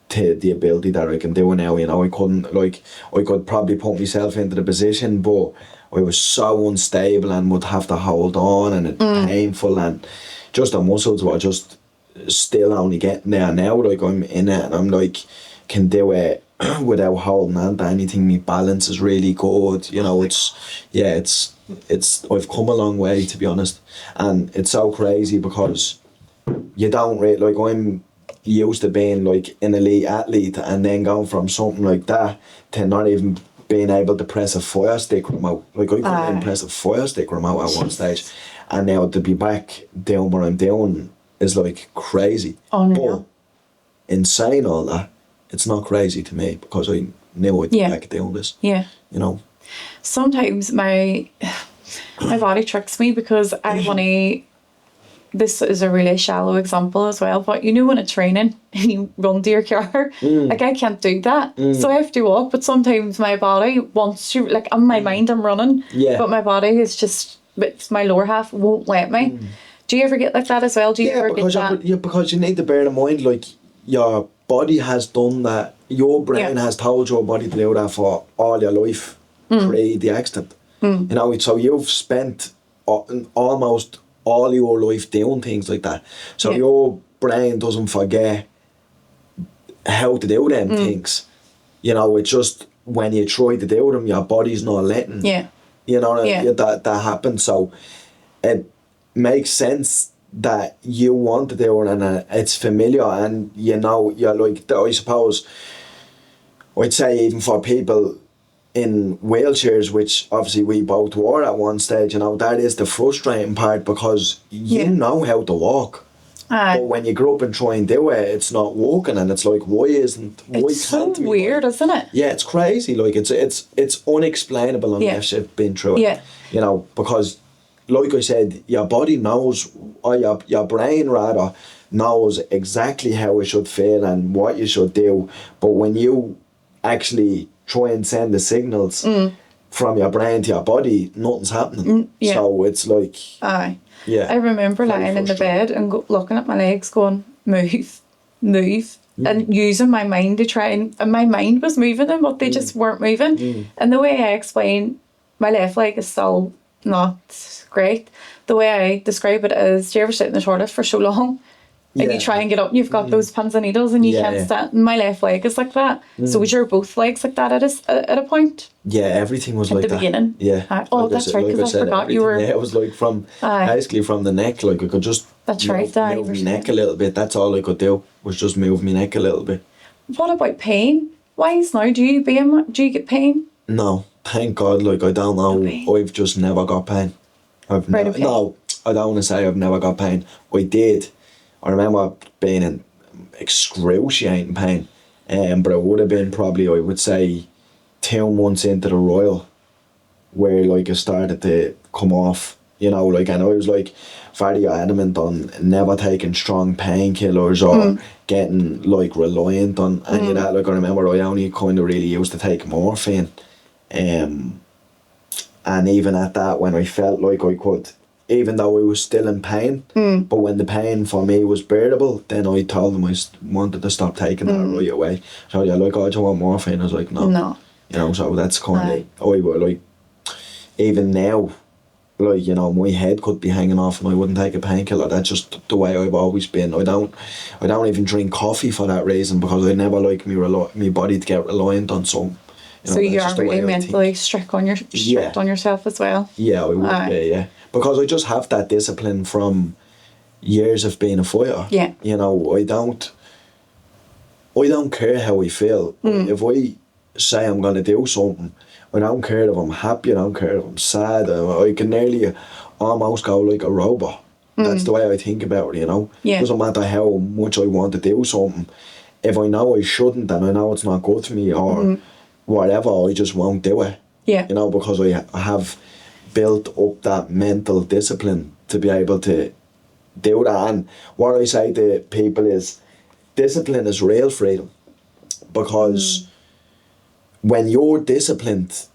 to the ability that I can do it now. You know, I could probably put myself into the position, but I was so unstable and would have to hold on, and it's painful, and just the muscles were just still only getting there now. Like, I'm in it and I'm like, can do it without holding on to anything. My balance is really good, you know. It's I've come a long way, to be honest, and it's so crazy because you don't really, like, I'm used to being like an elite athlete, and then going from something like that to not even being able to press a fire stick remote. Like, I couldn't even press a fire stick remote at one stage, and now to be back doing what I'm doing is like crazy. Unreal. But in saying all that, it's not crazy to me, because I knew I'd be back doing this. Yeah. You know. Sometimes my body tricks me, because I want to this is a really shallow example as well, but you know when it's raining and you run to your car, like I can't do that. So I have to walk, but sometimes my body wants to, like in my mind I'm running, but my body is just, it's my lower half won't let me. Do you ever get like that as well? Do you ever get that? Yeah, because you need to bear in mind, like, your body has done that. Your brain has told your body to do that for all your life, pre the accident. You know, so you've spent almost all your life doing things like that. So your brain doesn't forget how to do them things. You know, it's just when you try to do them, your body's not letting. You know, that happens. So it makes sense that you want to do it, and it's familiar, and you know, you're like, I suppose I'd say even for people in wheelchairs, which obviously we both were at one stage, you know, that is the frustrating part, because you know how to walk, but when you grow up and try and do it, it's not working, and it's like, why It's so weird, isn't it? Yeah, it's crazy. Like, it's unexplainable unless you've been through it. You know, because like I said, your body knows, or your brain rather, knows exactly how it should feel and what you should do. But when you actually try and send the signals from your brain to your body, nothing's happening. So it's like... I remember lying in the bed and looking at my legs going, move, and using my mind to try and my mind was moving them, but they just weren't moving. And the way I explain, my left leg is still not great. The way I describe it is, do you ever sit in the toilet for so long and you try and get up and you've got those pins and needles and you can't stand? My left leg is like that. So was your both legs like that at a point? Yeah, everything was like that. At the beginning? Yeah. Oh, that's right, because I forgot you were... Yeah, it was like from, basically from the neck, like I could just move my neck a little bit. That's all I could do, was just move my neck a little bit. What about pain? Wise now, do you get pain? No, thank God. Like, I don't know. I've just never got pain. No, I don't want to say I've never got pain. I did. I remember being in excruciating pain, but it would have been probably, I would say, 2 months into the Royal, where like it started to come off. You know, like, and I was like very adamant on never taking strong painkillers or getting like reliant on any of that. Like, I remember I only kind of really used to take morphine. And even at that, when I felt like I could, even though I was still in pain, but when the pain for me was bearable, then I told them I wanted to stop taking that right away. So yeah, like, oh, do you want morphine? I was like, no. You know, so that's kind of, I would like, even now, like, you know, my head could be hanging off and I wouldn't take a painkiller. That's just the way I've always been. I don't even drink coffee for that reason, because I never like me body to get reliant on some. You know, so you are really mentally strict on yourself as well? Yeah, I would be, yeah. Because I just have that discipline from years of being a fighter. Yeah. You know, I don't care how I feel. If I say I'm going to do something, I don't care if I'm happy, I don't care if I'm sad. I can nearly almost go like a robot. That's the way I think about it, you know. It doesn't matter how much I want to do something. If I know I shouldn't and I know it's not good for me or whatever, I just won't do it. Yeah. You know, because I have built up that mental discipline to be able to do that. And what I say to people is, discipline is real freedom. Because when you're disciplined,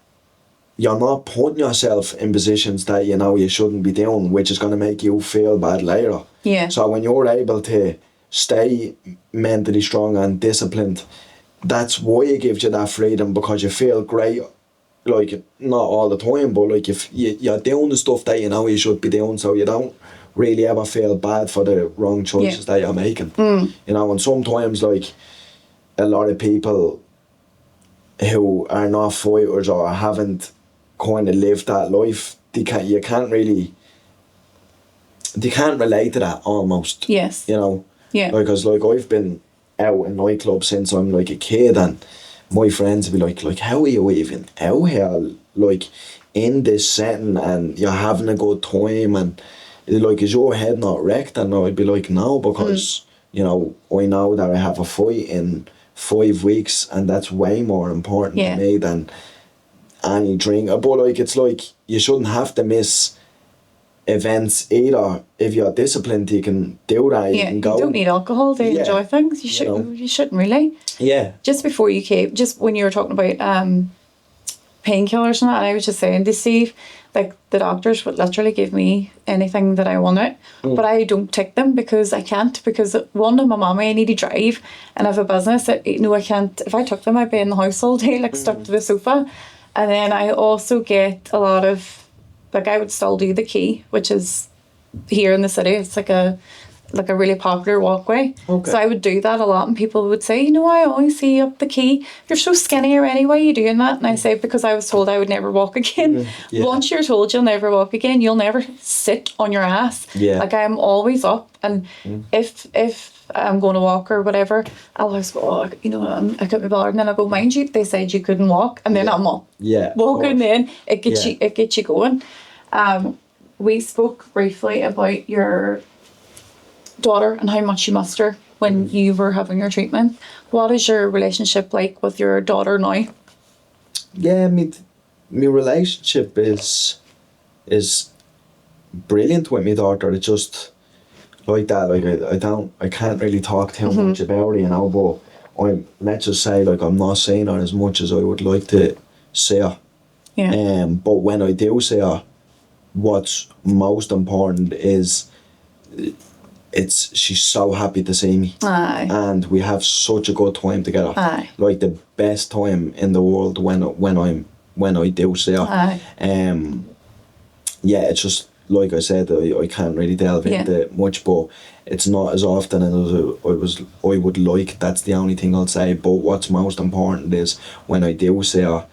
you're not putting yourself in positions that you know you shouldn't be doing, which is going to make you feel bad later. Yeah. So when you're able to stay mentally strong and disciplined, that's why it gives you that freedom, because you feel great, like, not all the time, but like if you're doing the stuff that you know you should be doing, so you don't really ever feel bad for the wrong choices that you're making. You know, and sometimes, like, a lot of people who are not fighters or haven't kind of lived that life, they can't relate to that almost. Yes. You know? Yeah. Because like I've been out in nightclubs since I'm like a kid, and my friends would be like, how are you even out here, like, in this setting and you're having a good time, and like, is your head not wrecked? And I'd be like, no, because you know, I know that I have a fight in 5 weeks, and that's way more important to me than any drink. But like, it's like, you shouldn't have to miss events either. If you're disciplined, you can do that. You Yeah, can you go. don't need alcohol to Yeah. enjoy things. You You know. shouldn't. You shouldn't really. Yeah. Just before you came, just when you were talking about painkillers and that, I was just saying to Steve, like the doctors would literally give me anything that I wanted, but I don't take them because I can't. Because one, I'm a mommy, I need to drive, and I have a business that I can't. If I took them, I'd be in the house all day, like stuck to the sofa. And then I also get a lot of, like I would still do the key, which is here in the city. It's like a really popular walkway. Okay. So I would do that a lot, and people would say, I always see you up the key. You're so skinny already. Why are you doing that? And I say, because I was told I would never walk again. Yeah. Once you're told you'll never walk again, you'll never sit on your ass. Yeah. Like I'm always up, and if I'm going to walk or whatever, I'll always go, I can't be bothered. And then I go, mind you, they said you couldn't walk, and then I'm up. Yeah. of Walking course. in, it gets you going. We spoke briefly about your daughter and how much you missed her when you were having your treatment. What is your relationship like with your daughter now? Yeah, my relationship is brilliant with my daughter. It's just like that. Like I can't really talk too much about it, but let's just say like I'm not seeing her as much as I would like to see her. Yeah. But when I do see her, what's most important is she's so happy to see me. Aye. And we have such a good time together. Aye. Like the best time in the world when I do see her. Aye. Yeah, it's just like I said, I can't really delve into it much, but it's not as often as I would like. That's the only thing I'll say. But what's most important is when I do see her,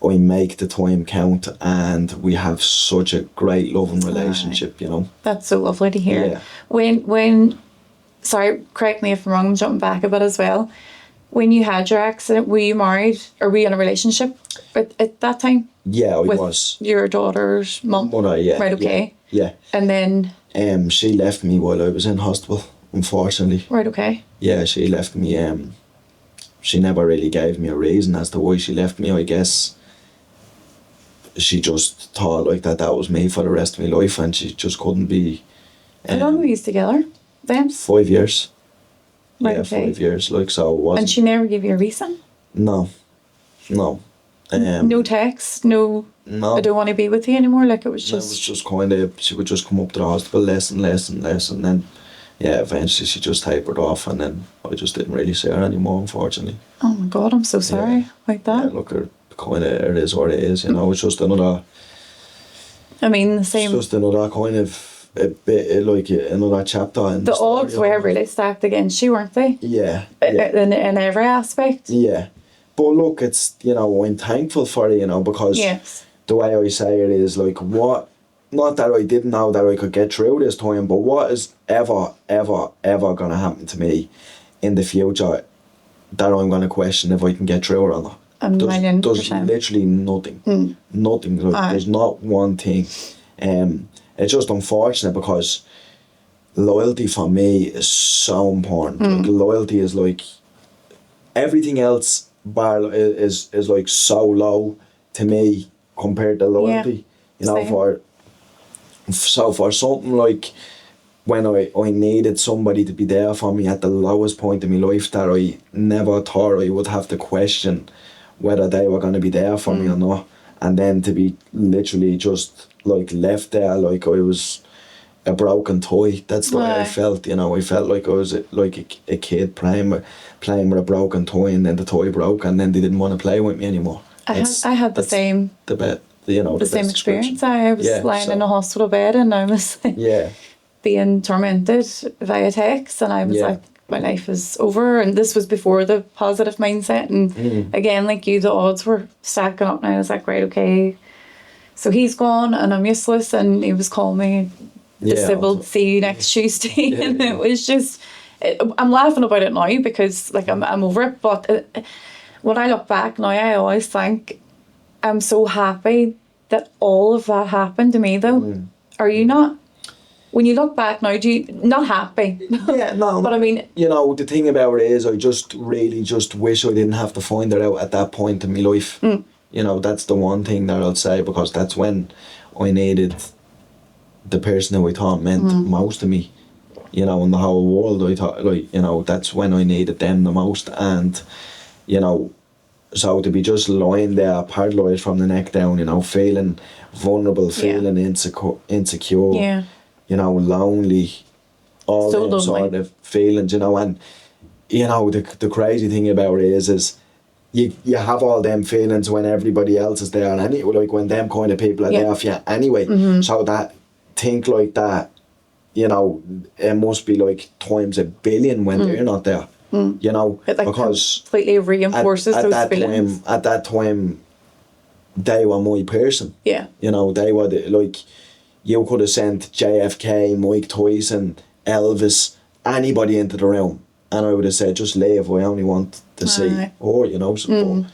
I make the time count, and we have such a great loving relationship. That's so lovely to hear. Yeah. When sorry, correct me if I'm wrong, I'm jumping back a bit as well. When you had your accident, were you married or were you in a relationship at that time? Yeah, I With was. your daughter's mum? Mother, yeah. Right, okay. Yeah. And then She left me while I was in hospital, unfortunately. right, okay. Yeah, she left me. She never really gave me a reason as to why she left me. I guess she just thought like that was me for the rest of my life, and she just couldn't be. How long were you together then? 5 years. Right, Yeah, okay. 5 years. Like, so it wasn't. And she never gave you a reason? No. No text, no, No. I don't want to be with you anymore. Like it was It was just. just kind of, she would just come up to the hospital less and less, and then, yeah, eventually she just tapered off, and then I just didn't really see her anymore, unfortunately. Oh my God, I'm so sorry like that. Yeah, look, it is what it is, It's just another. I mean, the It's same. just another kind of a bit like another chapter in The story, odds were really stacked against you, weren't they? Yeah. In every aspect. Yeah. But look, it's, I'm thankful for it, because Yes. the way I say it is like not that I didn't know that I could get through this time, but what is ever going to happen to me in the future that I'm going to question if I can get through it or not? There's literally nothing. Nothing. Like, there's not one thing. It's just unfortunate because loyalty for me is so important. Like, loyalty is like everything else is like so low to me compared to loyalty. Same. For something like when I needed somebody to be there for me at the lowest point in my life, that I never thought I would have to question whether they were going to be there for me or not, and then to be literally just like left there like I was a broken toy. That's the way I felt. I felt like I was like a kid playing with a broken toy, and then the toy broke, and then they didn't want to play with me anymore. I had the same. The same experience. I was lying in a hospital bed, and I was being tormented via text, and I was like, my life is over. And this was before the positive mindset, and again, like you, the odds were stacking up, and I was like, right, okay, so he's gone and I'm useless. And he was calling me disabled, see you next Tuesday. And it was just, I'm laughing about it now because like I'm over it, but when I look back now, I always think I'm so happy that all of that happened to me though. Are you not? When you look back now, do you not happy? Yeah, no. But I mean, the thing about it is, I just really just wish I didn't have to find it out at that point in my life. That's the one thing that I'll say, because that's when I needed the person who I thought meant most to me, you know, in the whole world. I thought, like, you know, that's when I needed them the most. And, you know, so to be just lying there, paralysed from the neck down, you know, feeling vulnerable, feeling insecure, you know, lonely, all So them sort of feelings, you know. And, you know, the crazy thing about it is you have all them feelings when everybody else is there, and like when them kind of people are there for you anyway. So that, think like that, you know, it must be like times a billion when they're not there. You know, it, like, because completely reinforces at those that feelings. time, at that time, they were my person. Yeah. You know, they were like, you could have sent JFK, Mike Tyson, Elvis, anybody into the room, and I would have said, just leave. I only want to see. Or, you know, so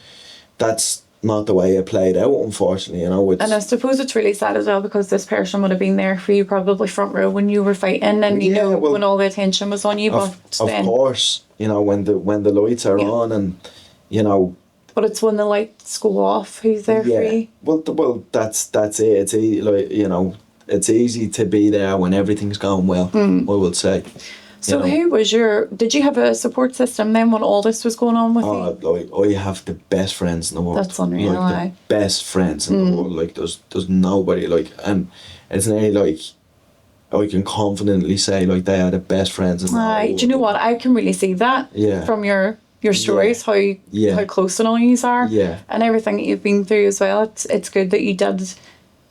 that's not the way it played out, unfortunately. You know, and I suppose it's really sad as well, because this person would have been there for you, probably front row when you were fighting, and you know, when all the attention was on you. Of course, you know, when the lights are on, and you know. But it's when the lights go off, who's there for you? Well, that's it. It's like, you know, it's easy to be there when everything's going well. I will say. So who was did you have a support system then when all this was going on with you? Like, I have the best friends in the world. That's unreal, like, the best friends in the world. Like, there's nobody, like, and it's nearly like I can confidently say, like, they are the best friends in the world. Do you know what? I can really see that from your stories, how close and all you are, and everything that you've been through as well. It's good that you did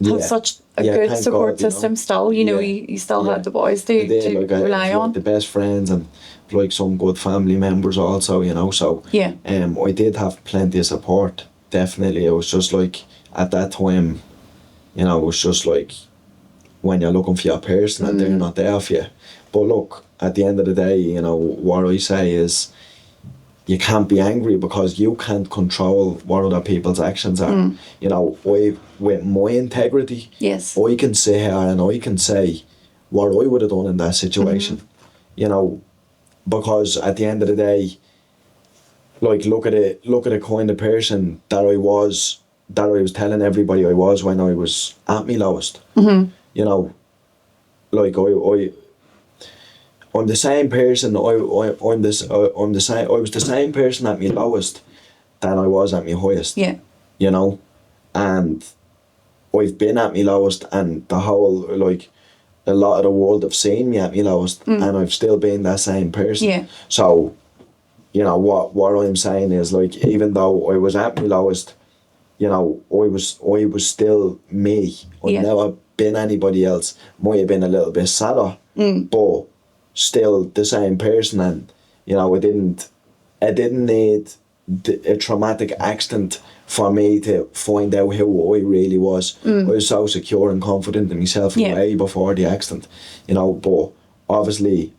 have such a good support system. Still, you know, you still had the boys to rely on. The best friends and like some good family members also, you know. So I did have plenty of support. Definitely, it was just like at that time, you know, it was just like when you're looking for your person and they're not there for you. But look, at the end of the day, you know, what I say is, you can't be angry because you can't control what other people's actions are. You know, with my integrity, I can sit here and I can say what I would have done in that situation. You know, because at the end of the day, like, look at the kind of person that I was telling everybody I was when I was at my lowest. You know, like I'm the same person. I was the same person at my lowest that I was at my highest. Yeah. You know, and I've been at my lowest, and the whole, like, a lot of the world have seen me at my lowest, and I've still been that same person. Yeah. So, you know, what I'm saying is, like, even though I was at my lowest, you know, I was still me. I've never been anybody else. Might have been a little bit sadder, but still the same person. And, you know, I didn't need a traumatic accident for me to find out who I really was. I was so secure and confident in myself way before the accident, you know. But obviously,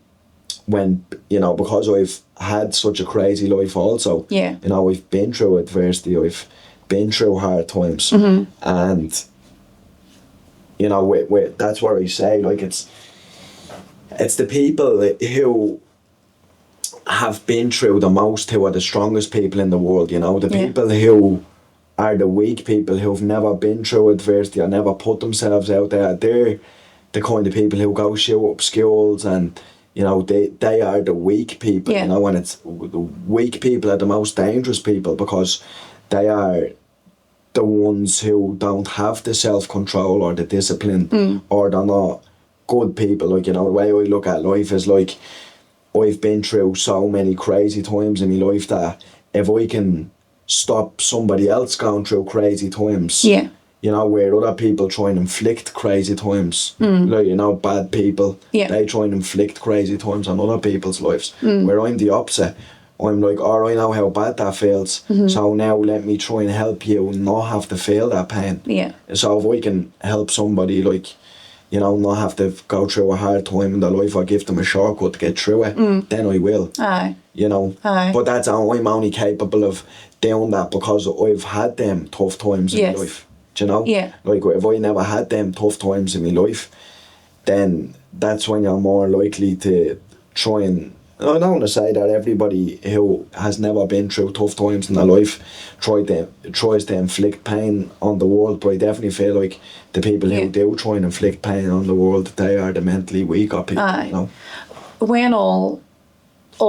when, you know, because I've had such a crazy life also, you know, I've been through adversity, I've been through hard times, and, you know, that's what I say, like, it's the people who have been through the most who are the strongest people in the world, you know. The people who are the weak people, who've never been through adversity or never put themselves out there, they're the kind of people who go shoot up schools, and, you know, they are the weak people, you know. And it's the weak people are the most dangerous people, because they are the ones who don't have the self-control or the discipline, or they're not good people. Like, you know, the way I look at life is, like, I've been through so many crazy times in my life that if I can stop somebody else going through crazy times, you know, where other people try and inflict crazy times, like, you know, bad people, they try and inflict crazy times on other people's lives, where I'm the opposite. I'm like, oh, I know how bad that feels, so now let me try and help you not have to feel that pain. So if I can help somebody, like, you know, not have to go through a hard time in their life, or give them a shortcut to get through it, then I will. You know. But that's I'm only capable of doing that because I've had them tough times in my life. Do you know? Like, if I never had them tough times in my life, then that's when you're more likely to try and I don't want to say that everybody who has never been through tough times in their life tries to inflict pain on the world, but I definitely feel like the people who do try and inflict pain on the world, they are the mentally weaker people. You know? When all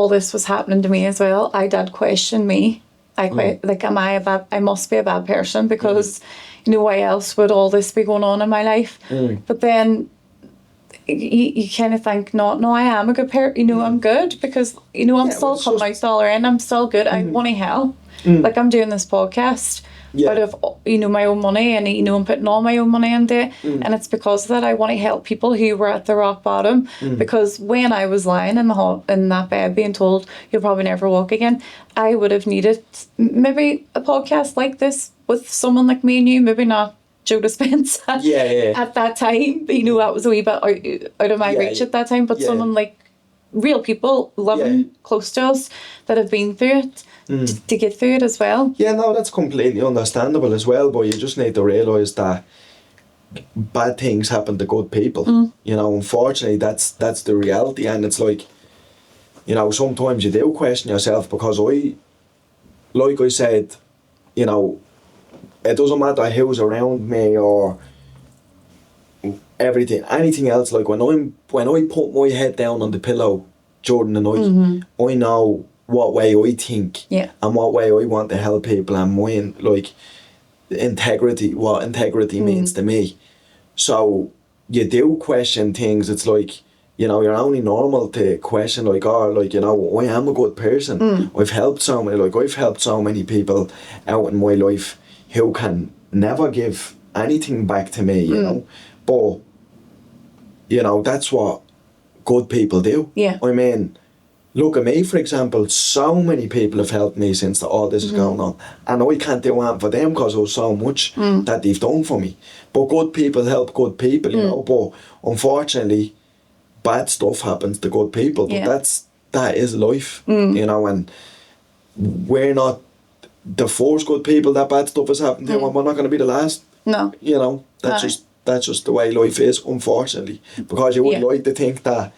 this was happening to me as well, I did question me. Like, I must be a bad person because, why else would all this be going on in my life? But then you kind of think, no, I am a good parent. I'm good because, I'm still coming out the other end. I'm still good. I want to help. Like, I'm doing this podcast out of, my own money, and, I'm putting all my own money into it. And it's because of that I want to help people who were at the rock bottom. Because when I was lying in that bed being told you'll probably never walk again, I would have needed maybe a podcast like this with someone like me and you, maybe not Joe Dispenza at that time. That was a wee bit out of my reach at that time, but someone like real people living close to us that have been through it to get through it as well. Yeah, no, that's completely understandable as well, but you just need to realise that bad things happen to good people. Unfortunately that's the reality, and it's like, sometimes you do question yourself, because like I said, it doesn't matter who's around me or anything else. Like when I put my head down on the pillow during the night, I know what way I think and what way I want to help people, and my integrity, what integrity means to me. So you do question things. It's like, you're only normal to question, like, I am a good person. I've helped so many people out in my life who can never give anything back to me, but that's what good people do. I mean, look at me, for example. So many people have helped me since all this is going on, and I can't do anything for them because of so much that they've done for me. But good people help good people, but unfortunately bad stuff happens to good people. But that is life, and we're not the first good people that bad stuff has happened to, and we're not going to be the last. No. That's just the way life is, unfortunately. Because you would like to think that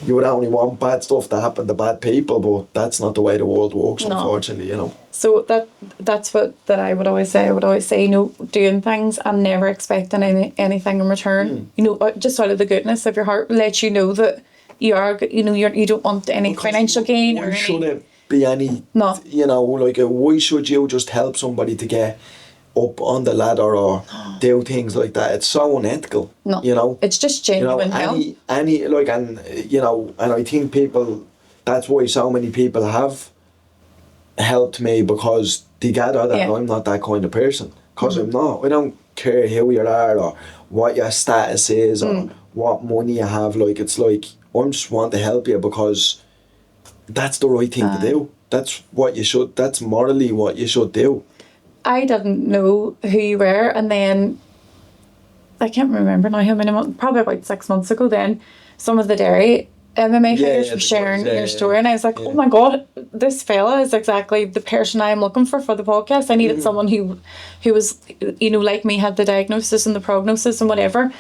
you would only want bad stuff to happen to bad people, but that's not the way the world works, unfortunately, So that's what I would always say. I would always say, doing things and never expecting anything in return. Just out of the goodness of your heart, let you know that you are, you don't want any financial gain or any. Should it be any? No. Why should you just help somebody to get up on the ladder or do things like that? It's so unethical. No. It's just genuine help. And I think people, that's why so many people have helped me, because they gather that I'm not that kind of person. Because I'm not. I don't care who you are or what your status is or what money you have. It's like, I just want to help you because that's the right thing to do. That's morally what you should do. I didn't know who you were, and then I can't remember now how many months, probably about 6 months ago then, some of the dairy MMA fighters were sharing your story, and I was like, oh my god, this fella is exactly the person I am looking for the podcast. I needed someone who was, like me, had the diagnosis and the prognosis and whatever.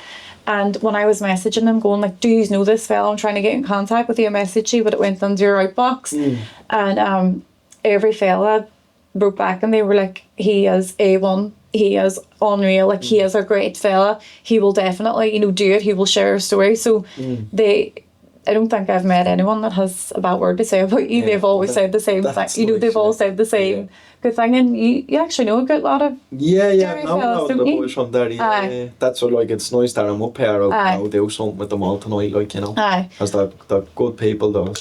And when I was messaging them going like, do you know this fella? I'm trying to get in contact with you, message you, but it went under your outbox. And every fella wrote back and they were like, he is A1, he is unreal, like he is a great fella, he will definitely do it, he will share a story. So I don't think I've met anyone that has a bad word to say about you. They've always said the same thing. They've all said the same good thing, and you actually know a good lot of no, the boys from there. That's what, it's nice that I'm up here. I'll do something with them all tonight, because they're good people, though.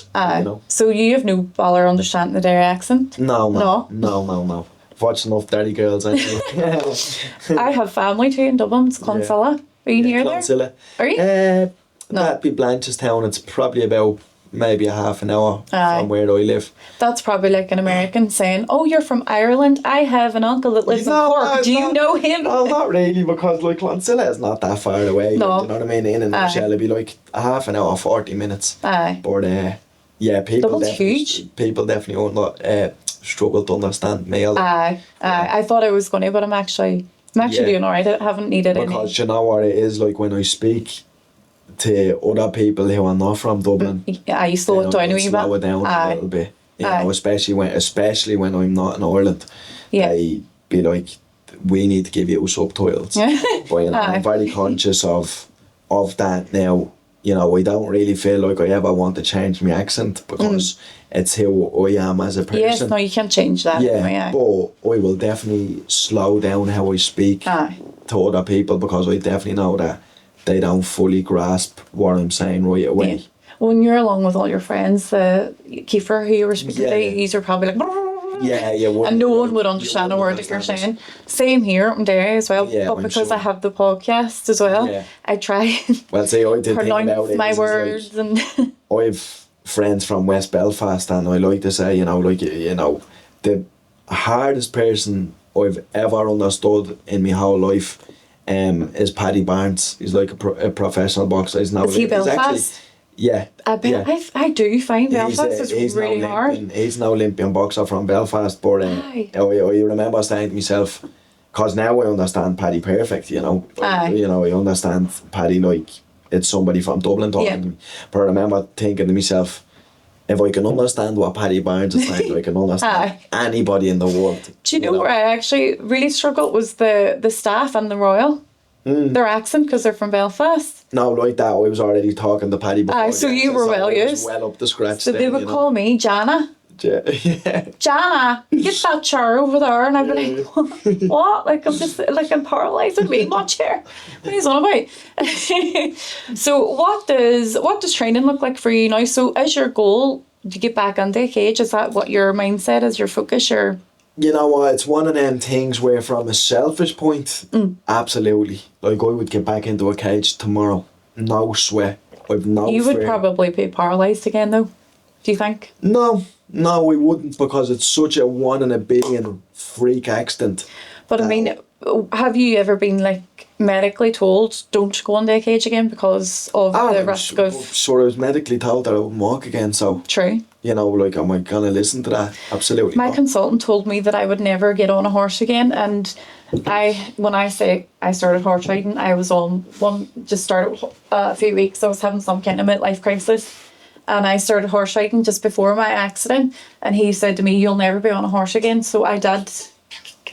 So you have no bother understanding the Derry accent? No. Watch enough Derry girls, I think. I have family too in Dublin. It's Clonsilla. Are you near Clonsilla. There? Are you? No. That'd be Blanchestown. It's probably about maybe a half an hour from where I live. That's probably like an American saying, oh, you're from Ireland? I have an uncle that lives in Cork. Do you know him? Well, not really, because Clonsilla is not that far away. No. You know what I mean? In and out, it'll be like a half an hour, 40 minutes. But people huge. People definitely won't struggle to understand me. I thought I was going to, but I'm actually doing alright. I haven't needed any. Because you know what it is like when I speak. to other people who are not from Dublin. Yeah, you slow it down a wee bit. Slow it down a little bit. You know, especially when I'm not in Ireland. Yeah. They be like, we need to give you subtitles. But you know, I'm very conscious of that now. You know, I don't really feel like I ever want to change my accent because it's who I am as a person. Yes, no, you can't change that. Yeah, anyway, but I will definitely slow down how I speak to other people because I definitely know that they don't fully grasp what I'm saying right away. Yeah. When you're along with all your friends, Kiefer, who you were speaking to, these are probably like... and no one would understand a word that you're saying. Same here on Derry as well, but because I have the podcast as well, I try to pronounce my words. Like, and I've friends from West Belfast, and I like to say, the hardest person I've ever understood in my whole life is Paddy Barnes. He's like a professional boxer. He's now is he Belfast? I do find Belfast is really hard. He's an Olympian boxer from Belfast, but I remember saying to myself, because now I understand Paddy perfect, you know. I understand Paddy like it's somebody from Dublin talking to me. But I remember thinking to myself, if I can understand what Paddy Barnes is saying, I can understand anybody in the world. Do you know where I actually really struggled was the staff and the Royal? Their accent, because they're from Belfast. No, like that. I was already talking to Paddy before. So you were well used. Well up the scratch. So they would call me Jana. Jana, get that chair over there, and I'd be like, what? Like I'm paralysed. I'd be much here. What is on about? So what does training look like for you now? So is your goal to get back on the cage? Is that what your mindset is? Your focus? Or you know what? It's one of them things where, from a selfish point, absolutely. Like I would get back into a cage tomorrow, no sweat. I've no You fear. would probably be paralysed again, though. Do you think? No, we wouldn't, because it's such a 1 in a billion freak accident. But I mean, have you ever been like medically told don't go into a cage again because of the risk of? Sure, I was medically told that I wouldn't walk again. So true. You know, like, am I gonna listen to that? Absolutely. My consultant told me that I would never get on a horse again, and when I say I started horse riding, I was on one. Just started a few weeks. I was having some kind of midlife crisis. And I started horse riding just before my accident, and he said to me, "You'll never be on a horse again." So I did.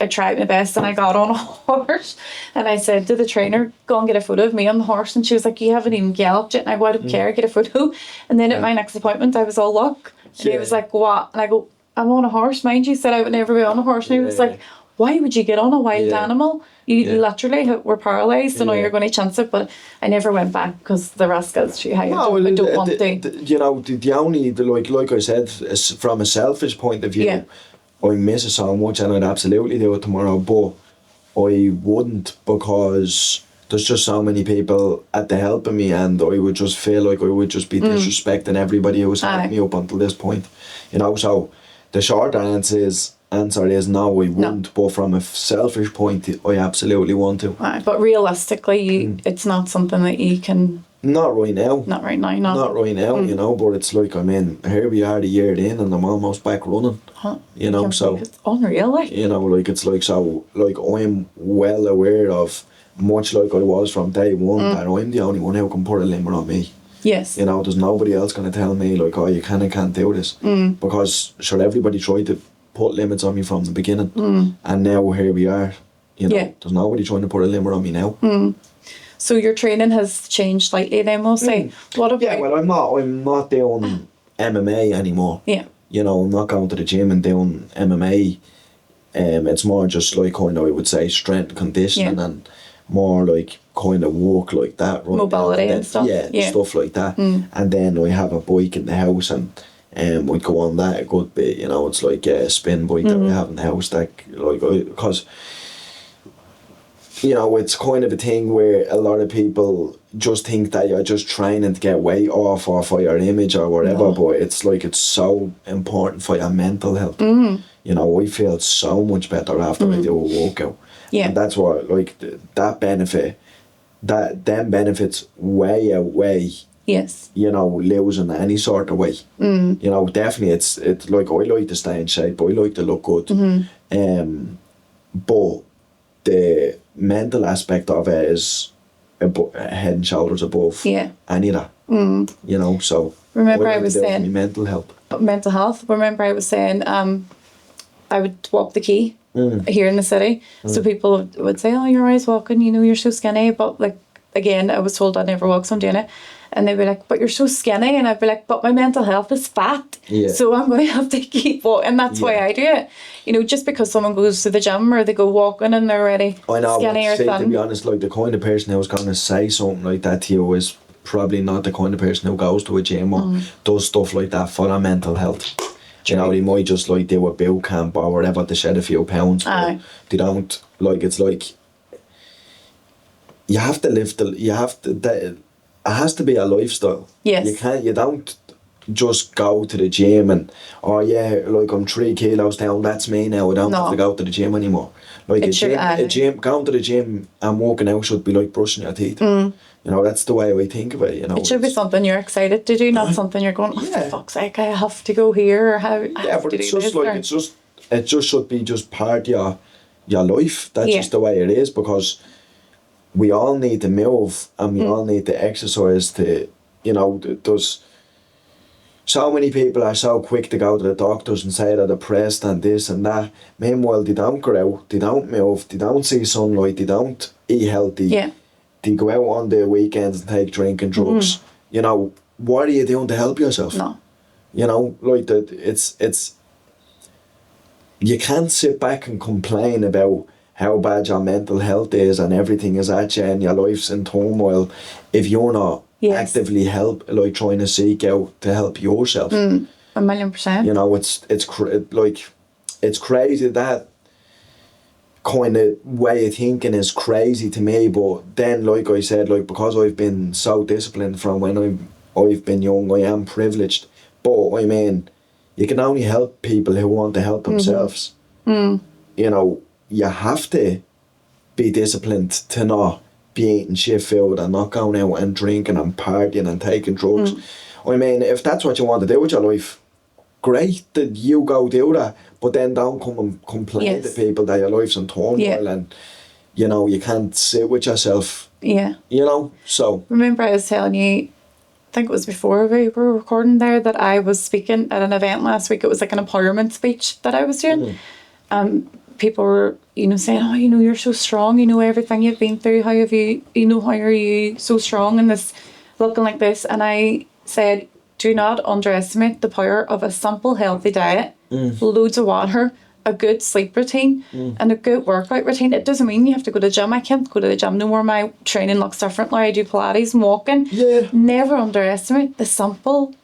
I tried my best, and I got on a horse. And I said to the trainer, "Go and get a photo of me on the horse." And she was like, "You haven't even galloped yet." And I go, "I don't care, get a photo." And then at my next appointment, I was all look, and he was like, "What?" And I go, "I'm on a horse." Mind you, said I would never be on a horse, and he was like, "Why would you get on a wild animal? You literally were paralysed, and now you're going to chance it." But I never went back because the risk is too high. I don't want to. You know, the only, like I said, from a selfish point of view, I miss it so much, and I'd absolutely do it tomorrow, but I wouldn't, because there's just so many people at the help of me, and I would just feel like I would just be disrespecting everybody who's helped me up until this point. You know, so the short answer is no, I wouldn't. But from a selfish point, I absolutely want to. But realistically, it's not something that you can. Not right now. Not right now. No. Not right now. You know. But it's like, I mean, here we are, the year in, and I'm almost back running. You know, so it's unreal. Like, you know, like, it's like, so, like, I'm well aware of, much like I was from day one, that I'm the only one who can put a limit on me. Yes. You know, there's nobody else going to tell me, like, oh, you can and can't do this. Because sure, everybody tried to put limits on me from the beginning, and now here we are. You know, there's nobody trying to put a limit on me now. So your training has changed slightly then, we'll say. What about? Yeah, well, I'm not doing MMA anymore. Yeah. You know, I'm not going to the gym and doing MMA. It's more just like, kind of, I would say, strength conditioning and more like kind of work like that. Right? Mobility and stuff. Yeah, stuff like that. And then I have a bike in the house, and we'd go on that a good bit. You know, it's like a spin bike that we have in the house, that, like, because, you know, it's kind of a thing where a lot of people just think that you're just training to get weight off or for your image or whatever, but it's like, it's so important for your mental health. You know, I feel so much better after I do a workout. Yeah. And that's what, like, that benefit, them benefits way outweigh, you know, losing any sort of weight. You know, definitely it's like, I like to stay in shape, I like to look good. But the mental aspect of it is head and shoulders above any of that. You know, so Remember I like was to do it for saying my mental health. Mental health. Remember I was saying I would walk the quay here in the city. So people would say, oh, you're always walking, you know, you're so skinny. But like, again, I was told I'd never walk, so I'm doing it. And they'd be like, but you're so skinny. And I'd be like, but my mental health is fat. Yeah. So I'm going to have to keep walking. That's why I do it. You know, just because someone goes to the gym or they go walking and they're already skinny or thin. To be honest, like the kind of person who's going to say something like that to you is probably not the kind of person who goes to a gym or does stuff like that for their mental health. You know, they might just like do a boot camp or whatever to shed a few pounds. But they don't, like, it's like, you have to live it has to be a lifestyle. Yes. You don't just go to the gym and, oh yeah, like I'm 3 kilos down, that's me now, I don't have to go to the gym anymore. Like a gym, going to the gym and walking out should be like brushing your teeth. You know, that's the way I think of it, you know. It should be something you're excited to do, not something you're going, oh, for fuck's sake, I have to go here or how I have but to it's do just this. like, it just should be just part of your life. That's just the way it is, because we all need to move and we all need to exercise to, you know, there's so many people are so quick to go to the doctors and say they're depressed and this and that. Meanwhile, they don't go out, they don't move, they don't see sunlight, they don't eat healthy. They go out on the weekends and take drink and drugs. You know, what are you doing to help yourself? No. You know, like that. It's you can't sit back and complain about how bad your mental health is and everything is at you and your life's in turmoil if you're not actively trying to seek out to help yourself. 1,000,000%. You know, it's crazy. That kind of way of thinking is crazy to me, but then, like I said, like, because I've been so disciplined from when I've been young, I am privileged. But I mean, you can only help people who want to help themselves. You know, you have to be disciplined to not be eating shit food and not going out and drinking and partying and taking drugs. I mean, if that's what you want to do with your life, great that you go do that, but then don't come and complain to people that your life's in turmoil and, you know, you can't sit with yourself. You know, so. Remember I was telling you, I think it was before we were recording there, that I was speaking at an event last week. It was like an empowerment speech that I was doing. People were, you know, saying, oh, you know, you're so strong, you know, everything you've been through, how have you, you know, how are you so strong in this, looking like this? And I said, do not underestimate the power of a simple, healthy diet, loads of water, a good sleep routine, and a good workout routine. It doesn't mean you have to go to the gym. I can't go to the gym no more. My training looks different now. I do Pilates and walking. Never underestimate the simple,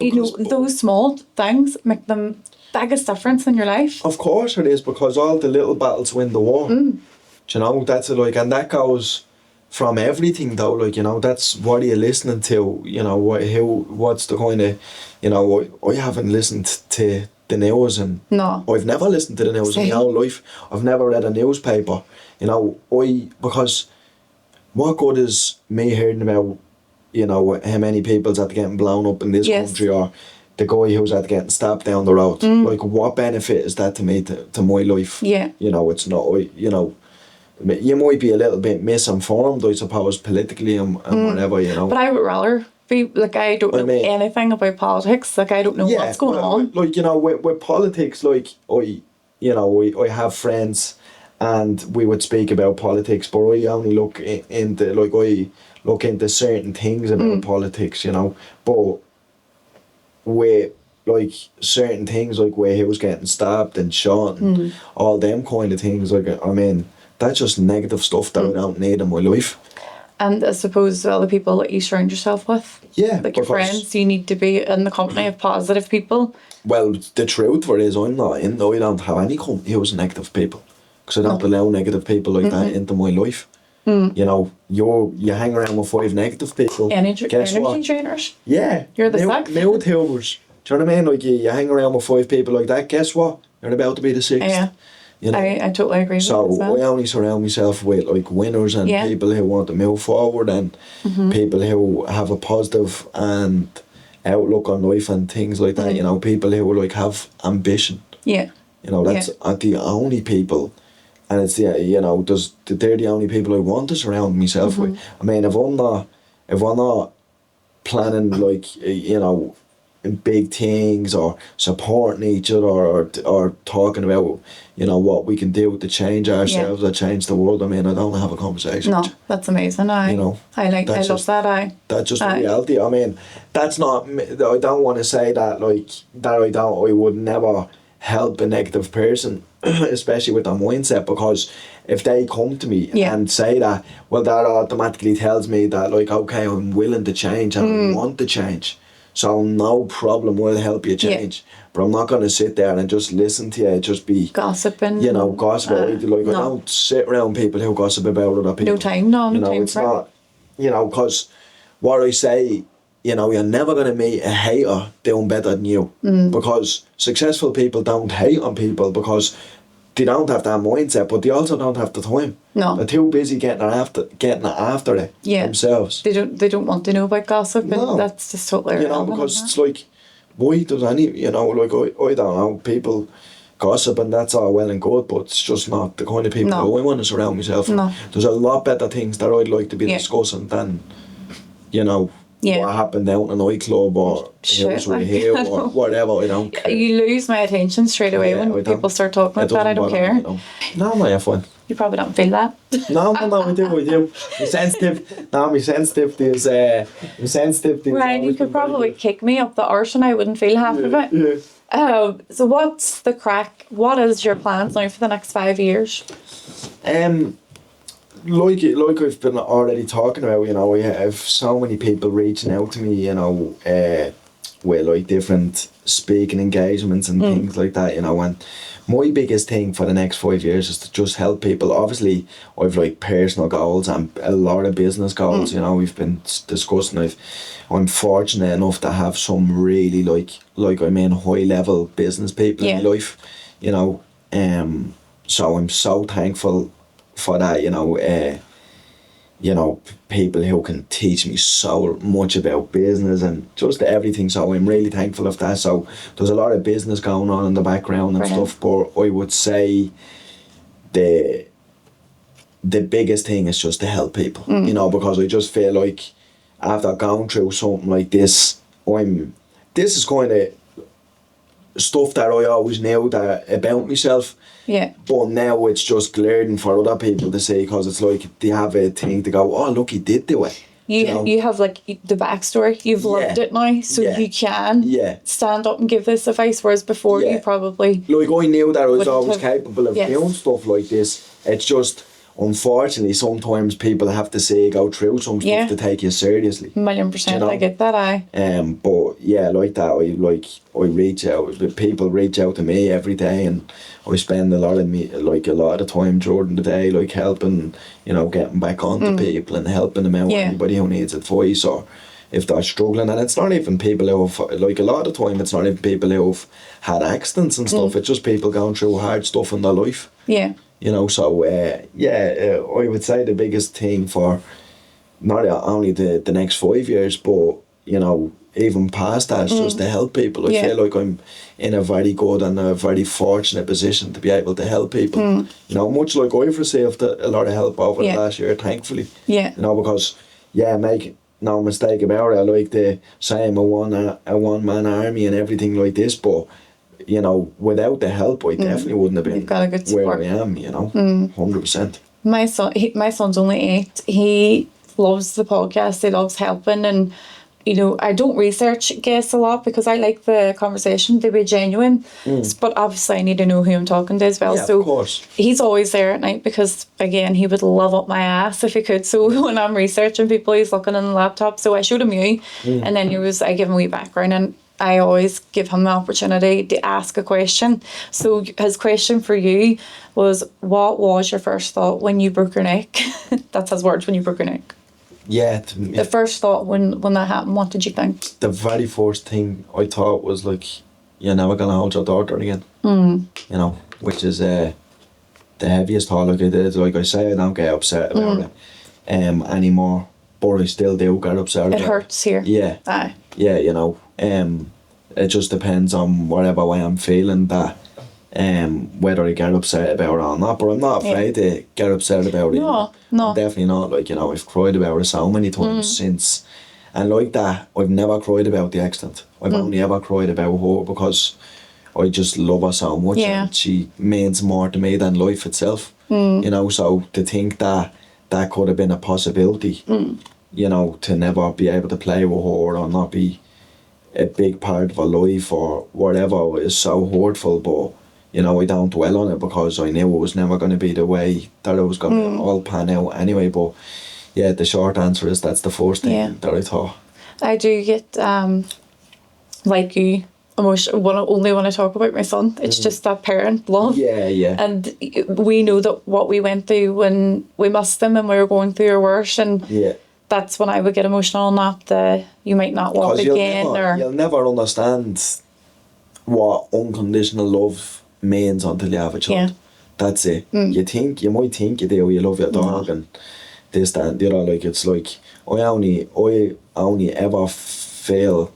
you know, those small things make them biggest difference in your life. Of course it is, because all the little battles win the war. Do you know, that's like, and that goes from everything though, like, you know, that's what are you listening to, you know, what's the kind of, you know, I haven't listened to the news, and I've never listened to the news in my whole life. I've never read a newspaper, you know, because what good is me hearing about, you know, how many people's at getting blown up in this country, or the guy who's at getting stabbed down the road. Like, what benefit is that to me, to my life? You know, it's not, you know, you might be a little bit misinformed, I suppose, politically and whatever, you know. But I would rather be, like, I don't know anything about politics. Like, I don't know what's going on. Like, you know, with politics, like, I have friends and we would speak about politics, but I only look into certain things about politics, you know. But with, like, certain things, like where he was getting stabbed and shot and all them kind of things, like, I mean, that's just negative stuff that I don't need in my life. And I suppose the other people that you surround yourself with, like your friends, you need to be in the company of positive people. Well, the truth for it is, I'm not in, though. I don't have any company who's negative people, because I don't allow negative people like that into my life. You know, you hang around with 5 negative people. Energy drainers. Yeah. You're the sixth. Mood healers. Do you know what I mean? Like, you hang around with 5 people like that, guess what? You're about to be the 6th. Yeah. You know? I totally agree with that. So I only surround myself with, like, winners and people who want to move forward, and people who have a positive and outlook on life and things like that. You know, people who, like, have ambition. You know, that's the only people and it's they're the only people I want to surround myself with. I mean, if we're not planning like big things or supporting each other or talking about what we can do to change ourselves or change the world, I mean, I don't have a conversation. No, that's amazing. I love that. That's just the reality. I mean, that's not. I don't want to say that I would never help a negative person, especially with their mindset, because if they come to me and say that, well, that automatically tells me that okay, I'm willing to change and I want to change. So no problem, we'll help you change. But I'm not going to sit there and just listen to you, just be gossiping. Gossip. I don't sit around people who gossip about other people. No time, no time it's not, because what I say, you're never going to meet a hater doing better than you. Because successful people don't hate on people because they don't have that mindset, but they also don't have the time. No. They're too busy getting after it themselves. They don't want to know about gossip, and that's just totally irrelevant, because it's like, why does any, I don't know, people gossip and that's all well and good, but it's just not the kind of people I want to surround myself with. No. There's a lot better things that I'd like to be discussing than, what happened down in a nightclub or here or whatever. I don't care. You lose my attention straight away when people start talking about that. I don't care. No, I'm not fun. You probably don't feel that. No, I do. I'm sensitive. No, I'm sensitive. Right, you could probably kick me up the arse and I wouldn't feel half of it. Yeah. So what's the crack? What is your plans now for the next 5 years? Like I've been already talking about, I have so many people reaching out to me, with different speaking engagements and things like that, and my biggest thing for the next 5 years is to just help people. Obviously, I've personal goals and a lot of business goals, we've been discussing. I'm fortunate enough to have some really high level business people in my life, so I'm so thankful for that, people who can teach me so much about business and just everything, so I'm really thankful of that. So there's a lot of business going on in the background and stuff, but I would say the biggest thing is just to help people, because I just feel like after going through something like this, this is kind of stuff that I always knew about myself. Yeah. But now it's just glaring for other people to see, because it's like they have a thing to go, oh, look, he did do it. You have the backstory. You've lived it now, so you can stand up and give this advice, whereas before you probably... I knew that I was always capable of doing stuff like this. It's just, unfortunately, sometimes people have to go through some stuff to take you seriously. 1,000,000%, I get that, But like that, I reach out, people reach out to me every day, and I spend a lot of time during the day, helping, getting back onto people and helping them out, anybody who needs advice or if they're struggling. And it's not even people who have, a lot of the time, it's not even people who have had accidents and stuff, it's just people going through hard stuff in their life. Yeah. So I would say the biggest thing for not only the next 5 years, but even past that, is just to help people. I feel like I'm in a very good and a very fortunate position to be able to help people. Much like I've received a lot of help over the last year, thankfully. Yeah. Because make no mistake about it, I like to say I'm a one-man army and everything like this, but without the help, I definitely wouldn't have been got a good support. where I am, 100%. My son's only 8. He loves the podcast. He loves helping, and I don't research guests a lot because I like the conversation to be genuine. But obviously, I need to know who I'm talking to as well. Yeah, so of course. He's always there at night because, again, he would love up my ass if he could. So when I'm researching people, he's looking on the laptop. So I showed him you, and then I give him a wee background, and I always give him the opportunity to ask a question. So his question for you was, what was your first thought when you broke your neck? That's his words, when you broke your neck. Yeah. The first thought when that happened, what did you think? The very first thing I thought was you're never going to hold your daughter again. Which is the heaviest thought. I did. Like I say, I don't get upset about it anymore, but I still do get upset about it. It hurts here. Yeah. Aye. Yeah, it just depends on whatever way I'm feeling that, whether I get upset about it or not. But I'm not afraid to get upset about it. No, I'm definitely not. Like, I've cried about it so many times since. And like that, I've never cried about the accident. I've only ever cried about her because I just love her so much, and she means more to me than life itself. So to think that that could have been a possibility, to never be able to play with her or not be a big part of her life or whatever is so hurtful. But I don't dwell on it because I knew it was never going to be the way that it was going to all pan out anyway. But yeah, the short answer is that's the first thing that I thought. I do get like you, only when I talk about my son. It's just that parent love. Yeah. And we know that what we went through when we missed them and we were going through our worst, and that's when I would get emotional. Not that you might not walk again, you'll never understand what unconditional love means until you have a child. That's it. You might think you do. You love your dog and this, that, and the other. Like, it's like I only ever feel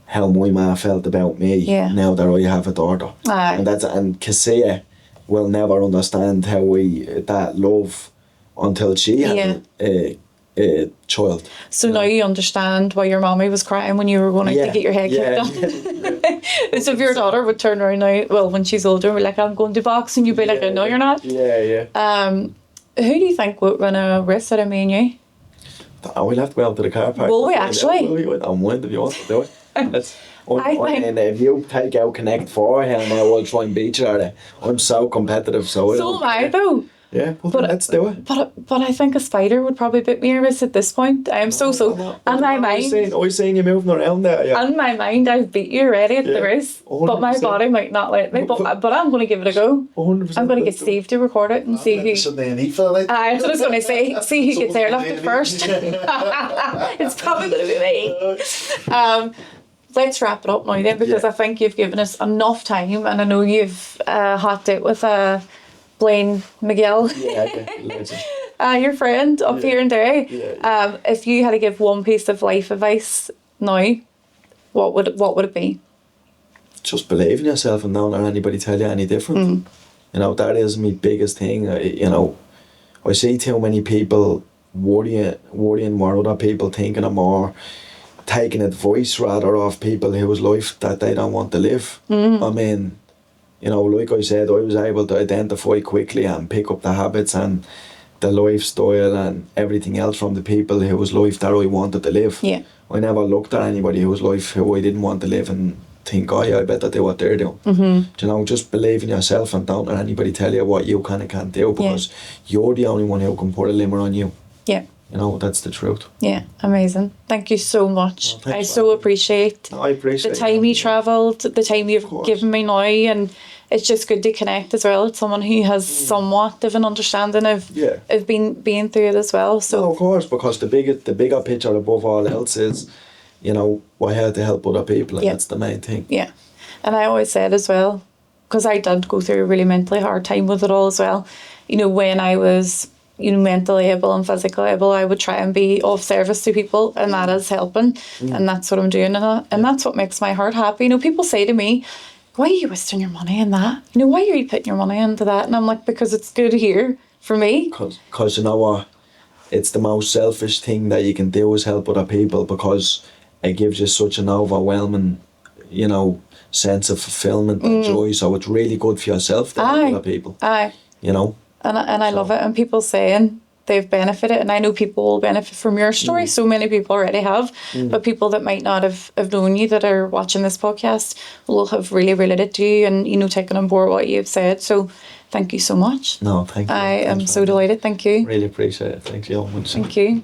how my ma felt about me now that I have a daughter. And Cassia will never understand how that love until she had a child. So now you understand why your mommy was crying when you were going out to get your head kicked off. So if your daughter would turn around now, well, when she's older, we're like, I'm going to boxing, you'd be like, no, you're not. Who do you think would run a race out of me and you? We'll have to go out to the car park. Will we actually? I'm willing if you want to do it. And if you take out Connect 4 here now, we'll try and beat you at it. I'm so competitive, so am I though. Yeah, well, let's do it. But I think a spider would probably beat me in a race at this point. I am so. In my mind, I've seen you moving around there. Yeah. In my mind, I've beat you already at the race, 100%. But my body might not let me. But I'm going to give it a go. 100%. I'm going to get Steve to record it and see who. That's what I was going to say. See who gets airlifted first. It's probably going to be me. Let's wrap it up now then, because I think you've given us enough time, and I know you've hopped out with Blaine Miguel, your friend up here in Derry. If you had to give one piece of life advice now, what would it be? Just believe in yourself and don't let anybody tell you any different. That is my biggest thing. I see too many people worrying what other people think, and more taking advice rather off people whose life that they don't want to live. I mean, like I said, I was able to identify quickly and pick up the habits and the lifestyle and everything else from the people whose life that I wanted to live. I never looked at anybody whose life who I didn't want to live and think, oh yeah, I better do what they're doing. Just believe in yourself and don't let anybody tell you what you can and can't do, because you're the only one who can put a limit on you. That's the truth. Yeah, amazing. Thank you so much. I so appreciate the time you travelled, the time you've given me now, and it's just good to connect as well with someone who has somewhat of an understanding of being through it as well. So of course, because the bigger picture above all else is, we're here to help other people, and that's the main thing. Yeah, and I always said as well, because I did go through a really mentally hard time with it all as well. When I was mentally able and physically able, I would try and be of service to people, and that is helping, and that's what I'm doing, and that's what makes my heart happy. People say to me, why are you wasting your money in that? Why are you putting your money into that? And I'm like, because it's good here for me. Because you know what? It's the most selfish thing that you can do is help other people, because it gives you such an overwhelming, sense of fulfillment and joy. So it's really good for yourself to help other people. And I love it. And people saying they've benefited, and I know people will benefit from your story. So many people already have, but people that might not have known you that are watching this podcast will have really related to you and taken on board what you've said. So thank you so much. No, thank you. I am so delighted. Thank you. Really appreciate it. Thank you. Thank you.